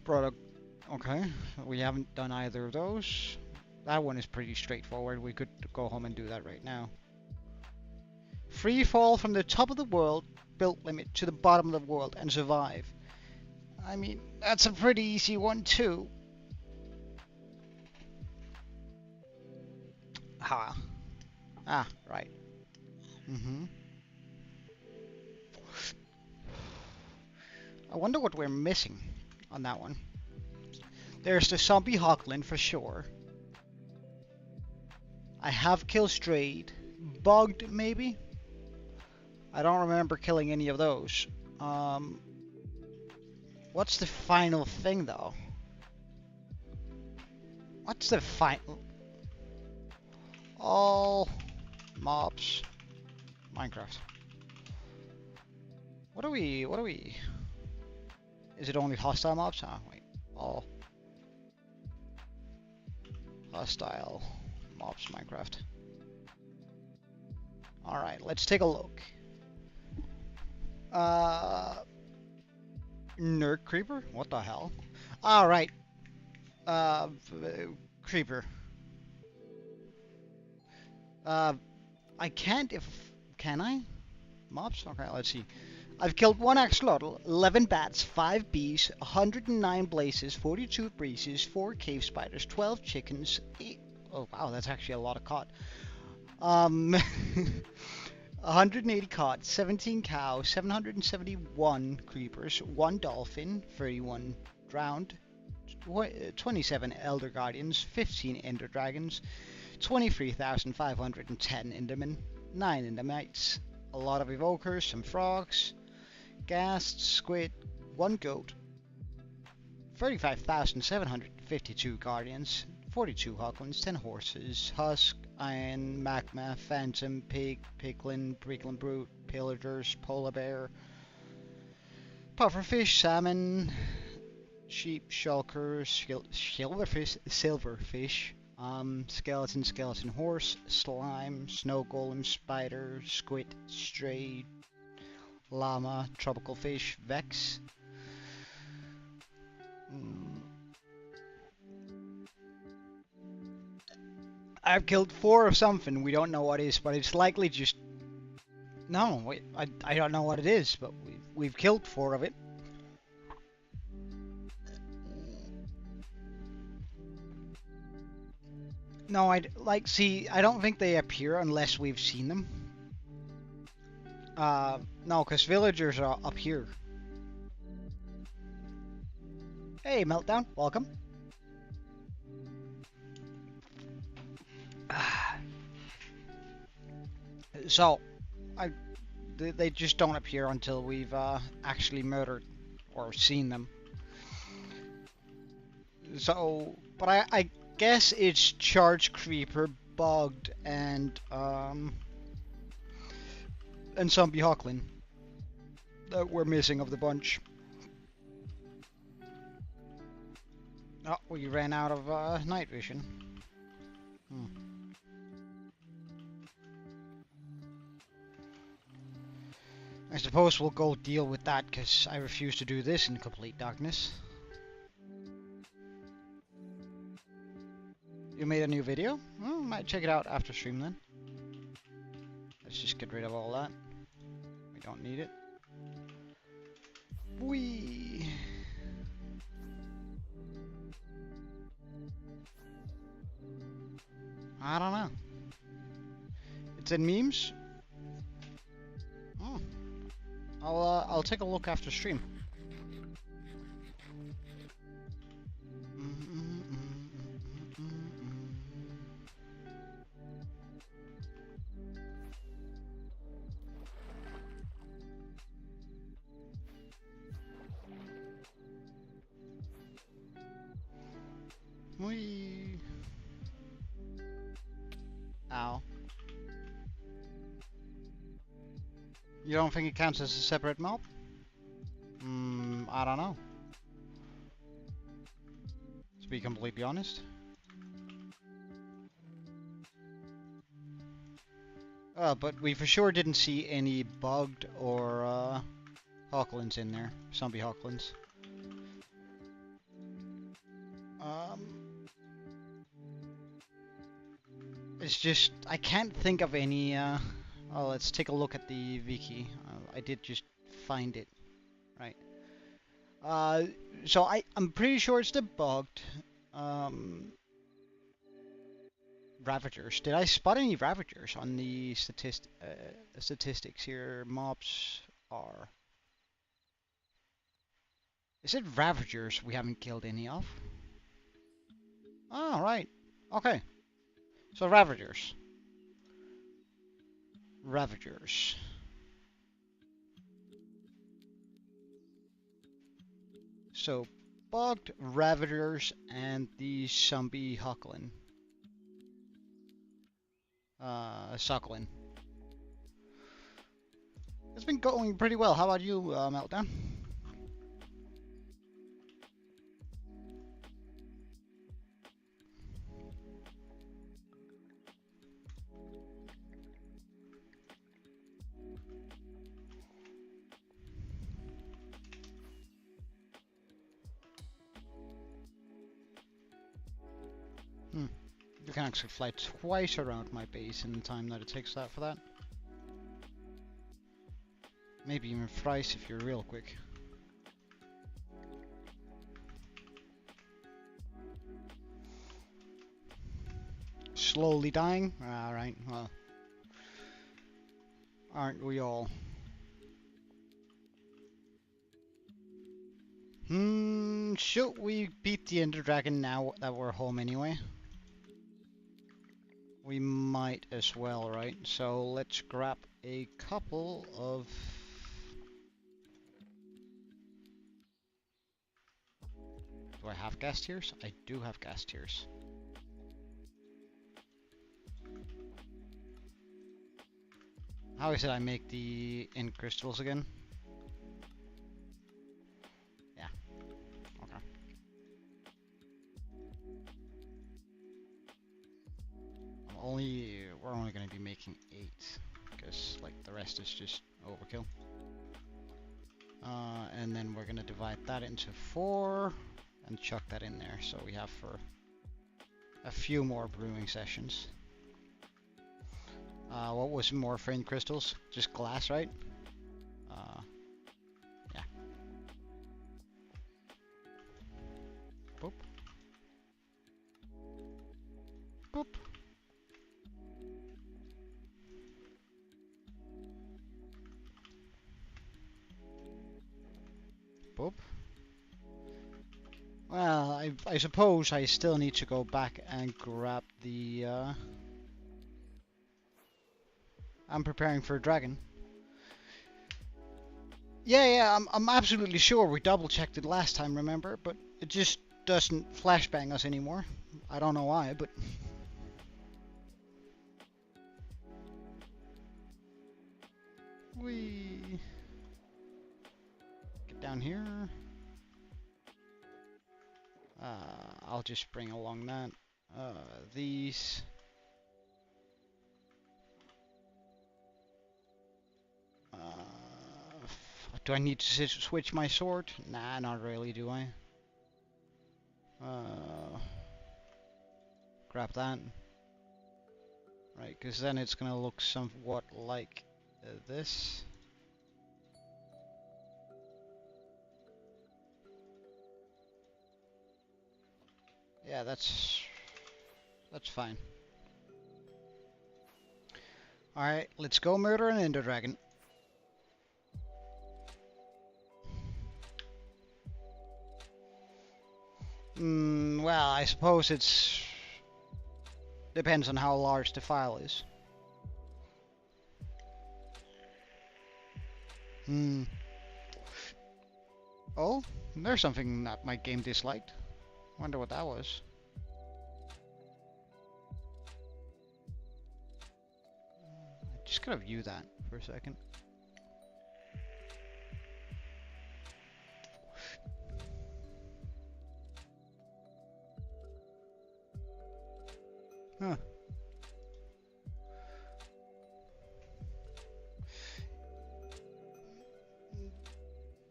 Product. Okay, we haven't done either of those. That one is pretty straightforward. We could go home and do that right now. Free fall from the top of the world, build limit to the bottom of the world, and survive. I mean, that's a pretty easy one too. Ha. Ah, right. I wonder what we're missing on that one. There's the zombie Hawkland for sure. I have killed Strayed. Bugged, maybe? I don't remember killing any of those. What's the final thing, though? What's the final... All mobs. Minecraft. What are we... Is it only hostile mobs? Ah, wait. All hostile mobs Minecraft. Alright, let's take a look. Nerd Creeper? What the hell? Alright. Creeper. I can't if... Can I? Mobs? Okay, let's see. I've killed 1 axolotl, 11 bats, 5 bees, 109 blazes, 42 breezes, 4 cave spiders, 12 chickens, 8... Oh wow, that's actually a lot of caught. 180 cots, 17 cows, 771 creepers, 1 dolphin, 31 drowned, 27 elder guardians, 15 ender dragons, 23,510 endermen, 9 endermites, a lot of evokers, some frogs, ghasts, squid, 1 goat, 35,752 guardians, 42 hoglins, 10 horses, husk, iron, magma, phantom, pig, piglin, brooklyn brute, pillagers, polar bear, pufferfish, salmon, sheep, shulkers, silverfish, skeleton horse, slime, snow golem, spider, squid, stray, llama, tropical fish, vex. I've killed 4 of something, we don't know what it is, but it's likely just... No, wait, I don't know what it is, but we've killed 4 of it. No, I don't think they appear unless we've seen them. No, because villagers are up here. Hey, Meltdown, welcome. So, they just don't appear until we've actually murdered or seen them. So, but I guess it's Charge Creeper, Bugged, and Zombie Hawklin that we're missing of the bunch. Oh, we ran out of night vision. I suppose we'll go deal with that, because I refuse to do this in complete darkness. You made a new video? Well, might check it out after stream then. Let's just get rid of all that. We don't need it. Whee! I don't know. It's in memes? Oh. I'll take a look after stream. Whee! Ow. You don't think it counts as a separate mob? I don't know. To be completely honest. But we for sure didn't see any bugged or Hawklins in there. Zombie Hawklins. It's just, I can't think of any, oh, let's take a look at the wiki. I did just find it, right. So I'm pretty sure it's the bugged, Ravagers. Did I spot any Ravagers on the statistics here? Mobs are... Is it Ravagers we haven't killed any of? Oh, right. Okay. So Ravagers. Ravagers. So bugged, Ravagers, and the zombie Hawklin. Sucklin. It's been going pretty well. How about you, Meltdown? You can actually fly twice around my base in the time that it takes that for that. Maybe even thrice if you're real quick. Slowly dying? Alright, well. Aren't we all? Should we beat the Ender Dragon now that we're home anyway? We might as well, right? So let's grab a couple of... Do I have gas tiers? I do have gas tiers. How is it I make the ink crystals again? Yeah. Okay. We're only going to be making 8 because like the rest is just overkill. And then we're going to divide that into 4 and chuck that in there, so we have for a few more brewing sessions. What was more for ink crystals? Just glass, right? Yeah. Boop. Boop. Boop. Well, I suppose I still need to go back and grab the... I'm preparing for a dragon. Yeah, I'm absolutely sure we double-checked it last time, remember? But it just doesn't flashbang us anymore. I don't know why, but... We get down here. I'll just bring along that. These. Do I need to switch my sword? Nah, not really, do I? Grab that. Right, because then it's gonna look somewhat like this. Yeah, that's fine. Alright, let's go murder an Ender Dragon. Well, I suppose it's... depends on how large the file is. Oh, there's something that my game disliked. Wonder what that was. Just gotta view that for a second. Huh.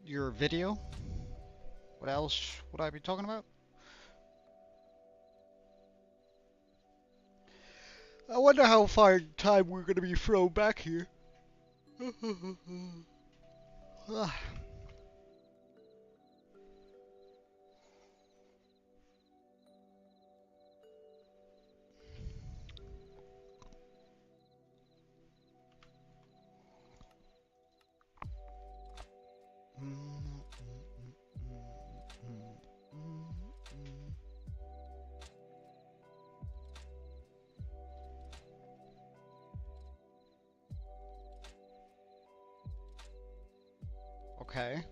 Your video? What else would I be talking about? I wonder how far in time we're gonna be thrown back here. Okay.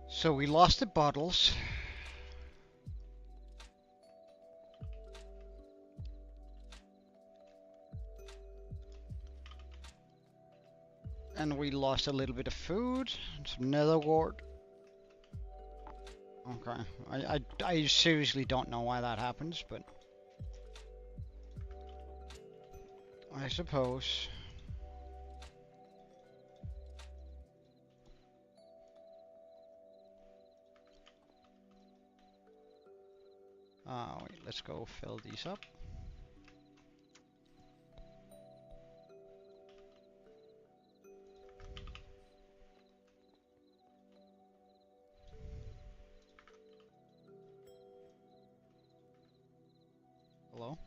So we lost the bottles. And we lost a little bit of food. Some nether wart. Okay. I seriously don't know why that happens, but... I suppose. Wait, let's go fill these up. Hello?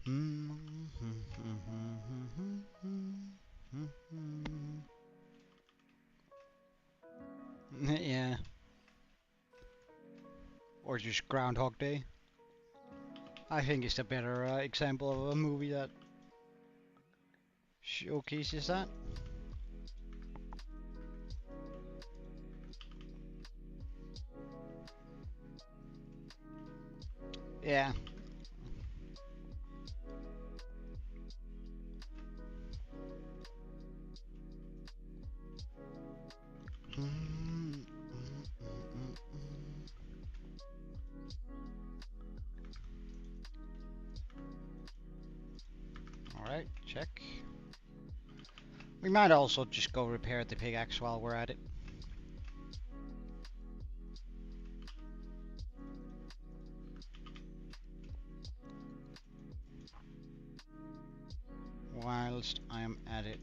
Yeah. Or just Groundhog Day. I think it's a better example of a movie that showcases that. Yeah. Alright, check. We might also just go repair the pickaxe while we're at it. Whilst I am at it.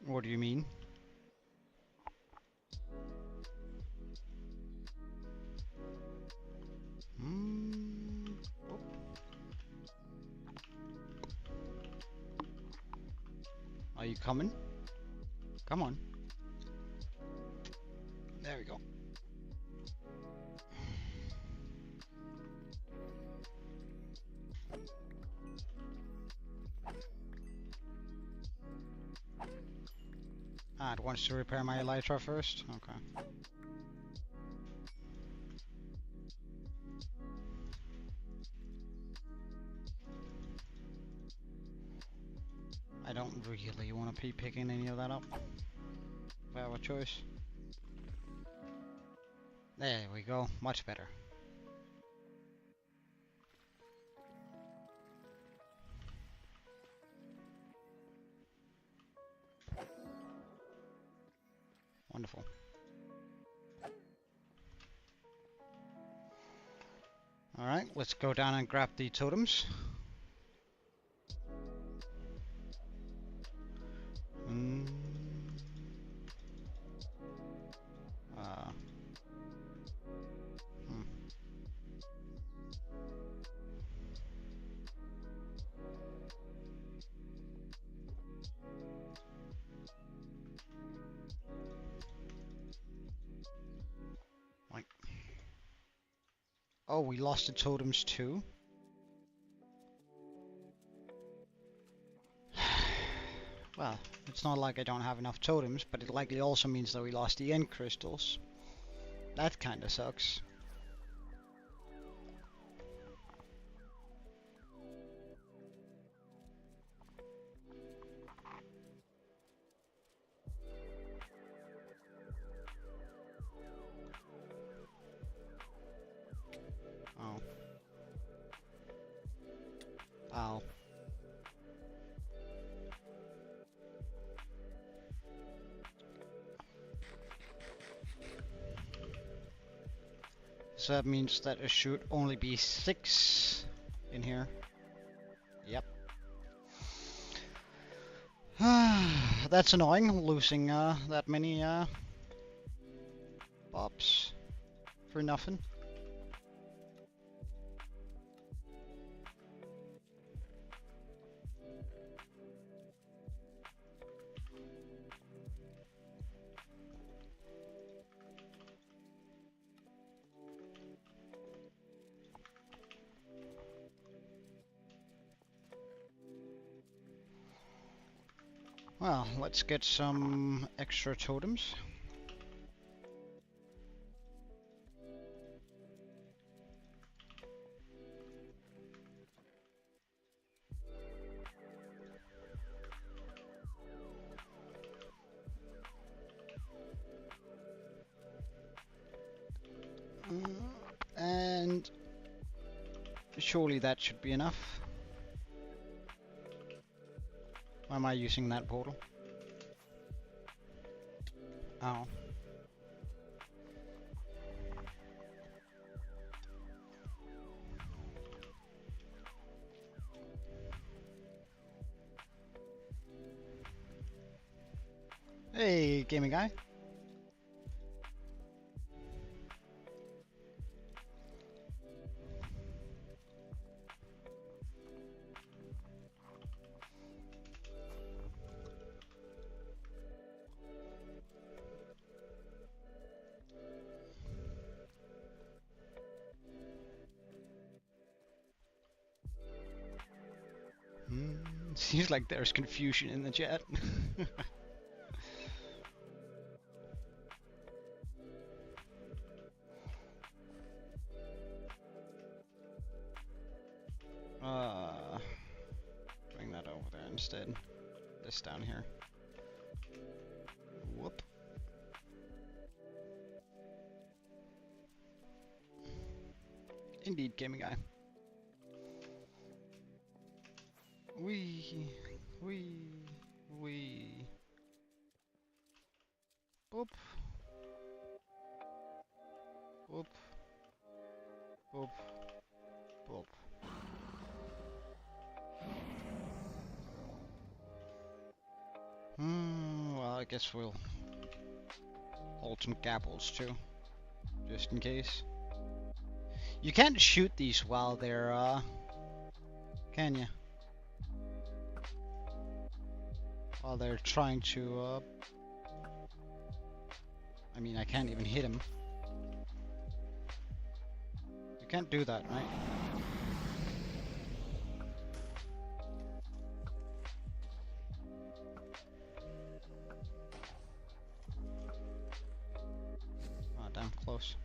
What do you mean? Oh. Are you coming? Come on. There we go. Ah, it wants to repair my elytra first? Okay. I don't really want to be picking any of that up. If I have a choice. There we go. Much better. Wonderful. Alright, let's go down and grab the totems. Like, oh, we lost the totems too? Well, it's not like I don't have enough totems, but it likely also means that we lost the end crystals. That kinda sucks. Oh. Ow. So that means that there should only be 6 in here. Yep. That's annoying, losing that many pops for nothing. Well, let's get some extra totems. And surely that should be enough. Why am I using that portal? Oh. Hey, gaming guy. Seems like there's confusion in the chat. Bring that over there instead. This down here. Whoop. Indeed, gaming guy. Wee. Boop. Boop. Boop. Boop. Well, I guess we'll hold some gapples too, just in case. You can't shoot these while they're, can you? While they're trying to, I mean, I can't even hit him. You can't do that, right? Oh, damn close.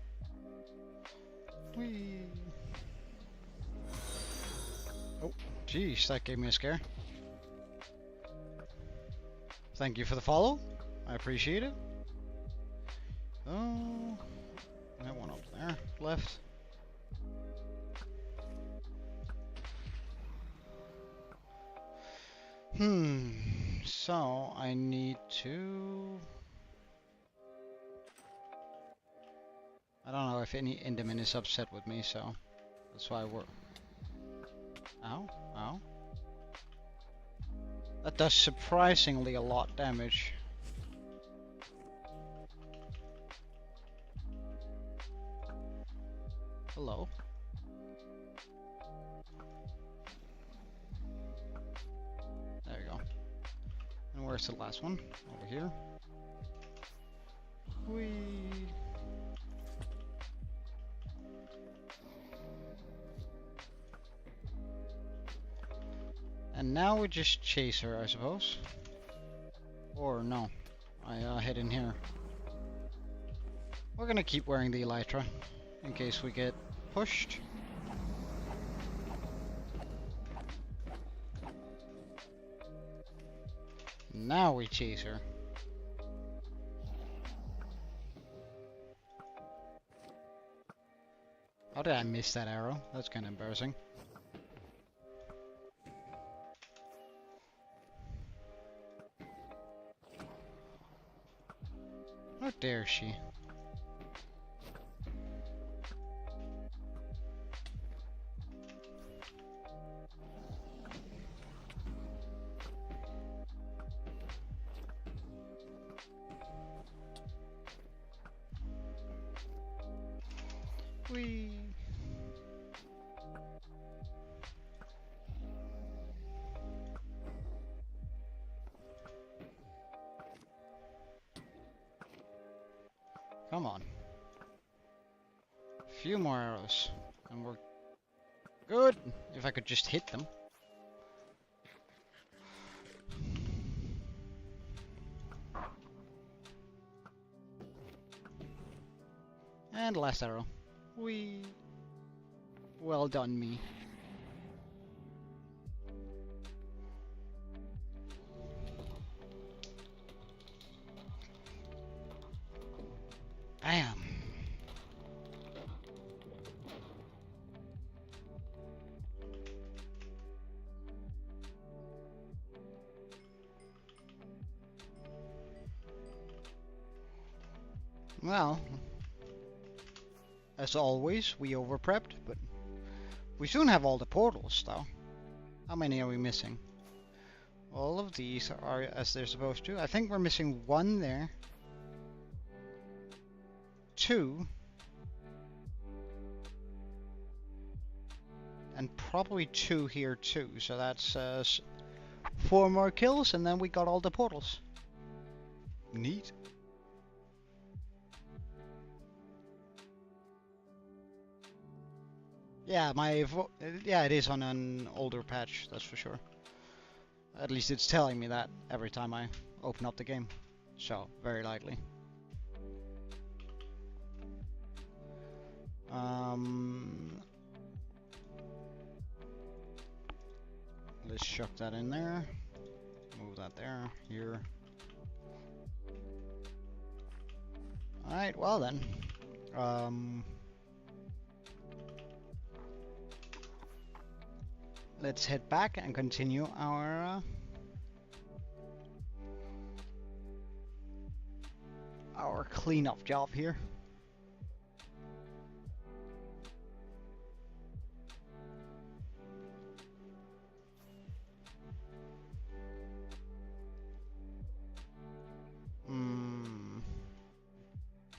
Whee! Oh, geez, that gave me a scare. Thank you for the follow. I appreciate it. Oh, that one up there, left. So I need to... I don't know if any Enderman is upset with me, so that's why we're... Ow, ow. That does surprisingly a lot damage. Hello. There you go. And where's the last one? Over here. Whee! And now we just chase her, I suppose. Or no. I head in here. We're gonna keep wearing the elytra in case we get pushed. Now we chase her. How did I miss that arrow? That's kind of embarrassing. How dare she? Whee! Come on. A few more arrows, and we're good. If I could just hit them. And last arrow. Whee! Well done, me. Bam! Well, as always, we over-prepped, but we soon have all the portals, though. How many are we missing? All of these are as they're supposed to. I think we're missing one there. Two. And probably two here too. So that's 4 more kills and then we got all the portals. Neat. Yeah, yeah, it is on an older patch, that's for sure. At least it's telling me that every time I open up the game. So, very likely. Let's chuck that in there. Move that there, here. Alright, well then. Let's head back and continue our cleanup job here.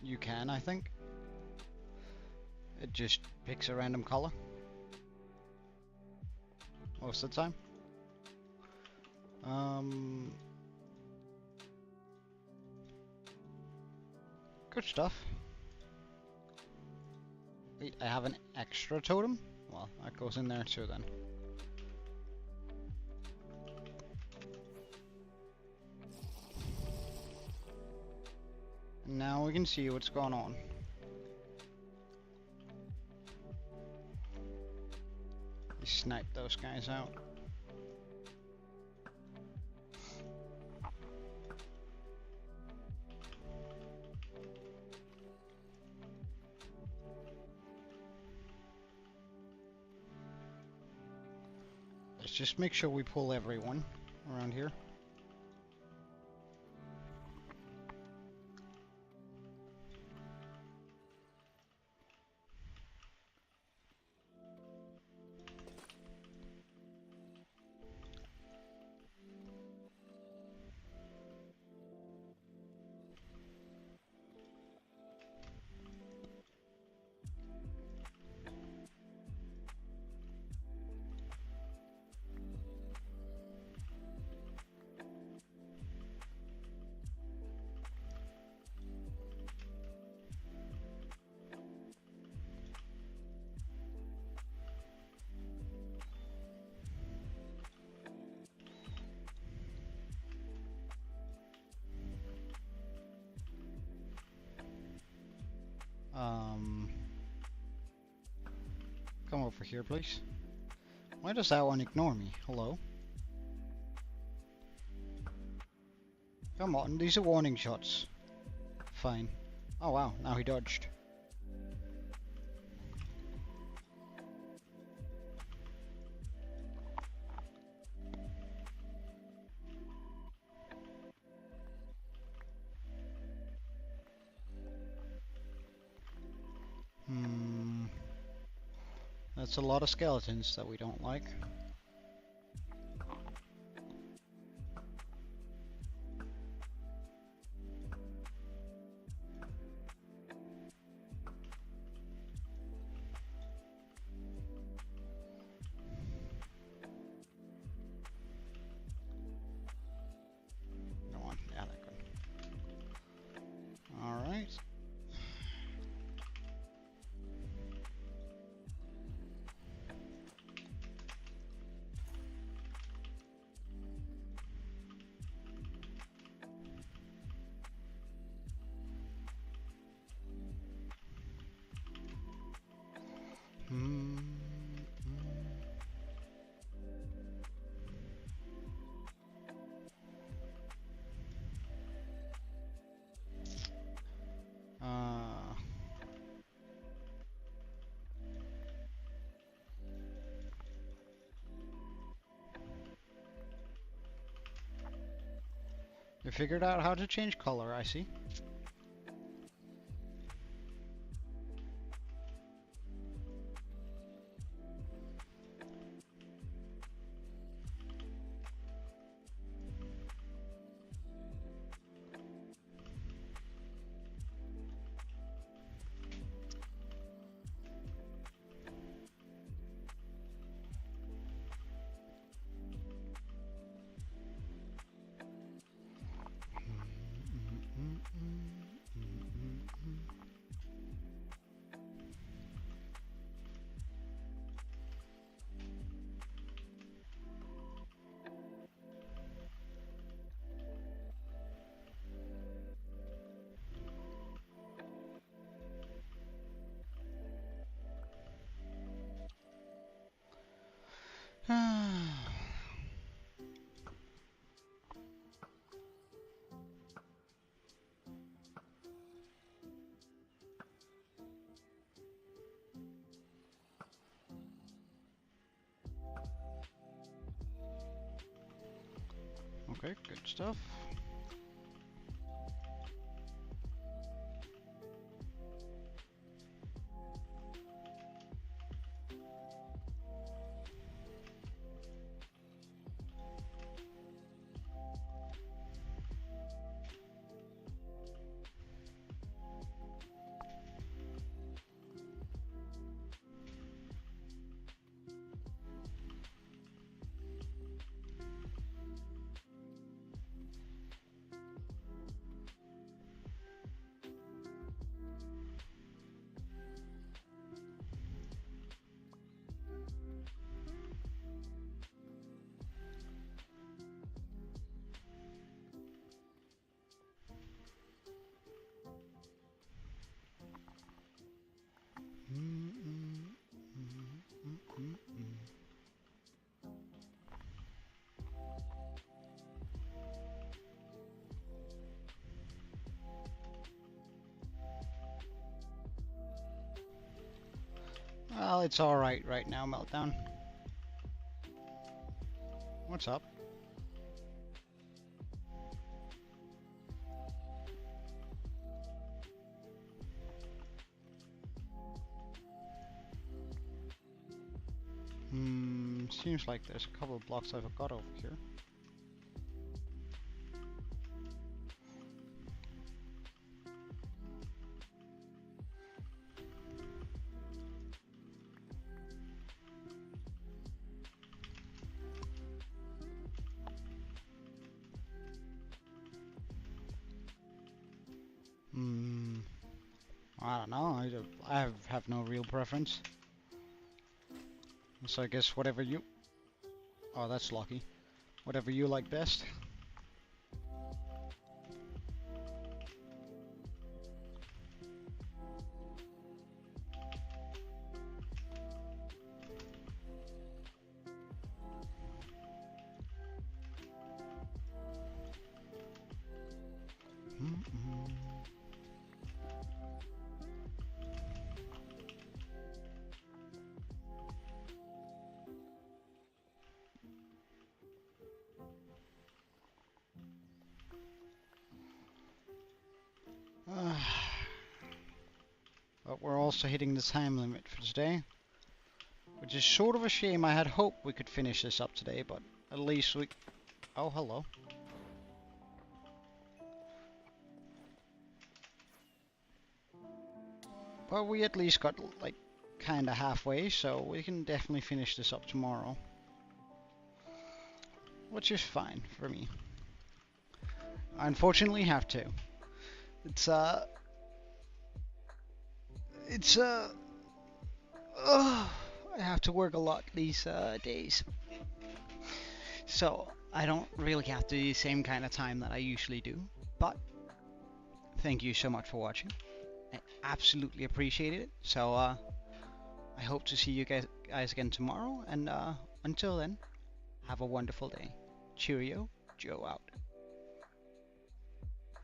You can, I think. It just picks a random color most of the time. Good stuff. Wait, I have an extra totem? Well, that goes in there too then. Now we can see what's going on. We snipe those guys out. Let's just make sure we pull everyone around here. Come over here, please. Why does that one ignore me? Hello? Come on, these are warning shots. Fine. Oh wow, now he dodged. That's a lot of skeletons that we don't like. Go on, yeah, that good. All right. You figured out how to change color, I see. Okay, good stuff. Well, it's alright right now, Meltdown. What's up? Seems like there's a couple of blocks I forgot over here. I don't know. I have no real preference. So I guess whatever you... Oh, that's lucky. Whatever you like best. But we're also hitting the time limit for today, which is sort of a shame. I had hoped we could finish this up today, but at least we... Oh, hello. But we at least got, like, kinda halfway, so we can definitely finish this up tomorrow. Which is fine for me. I unfortunately have to. I have to work a lot these days. So, I don't really have to do the same kind of time that I usually do. But, thank you so much for watching. I absolutely appreciate it. So, I hope to see you guys again tomorrow. And until then, have a wonderful day. Cheerio, Joe out.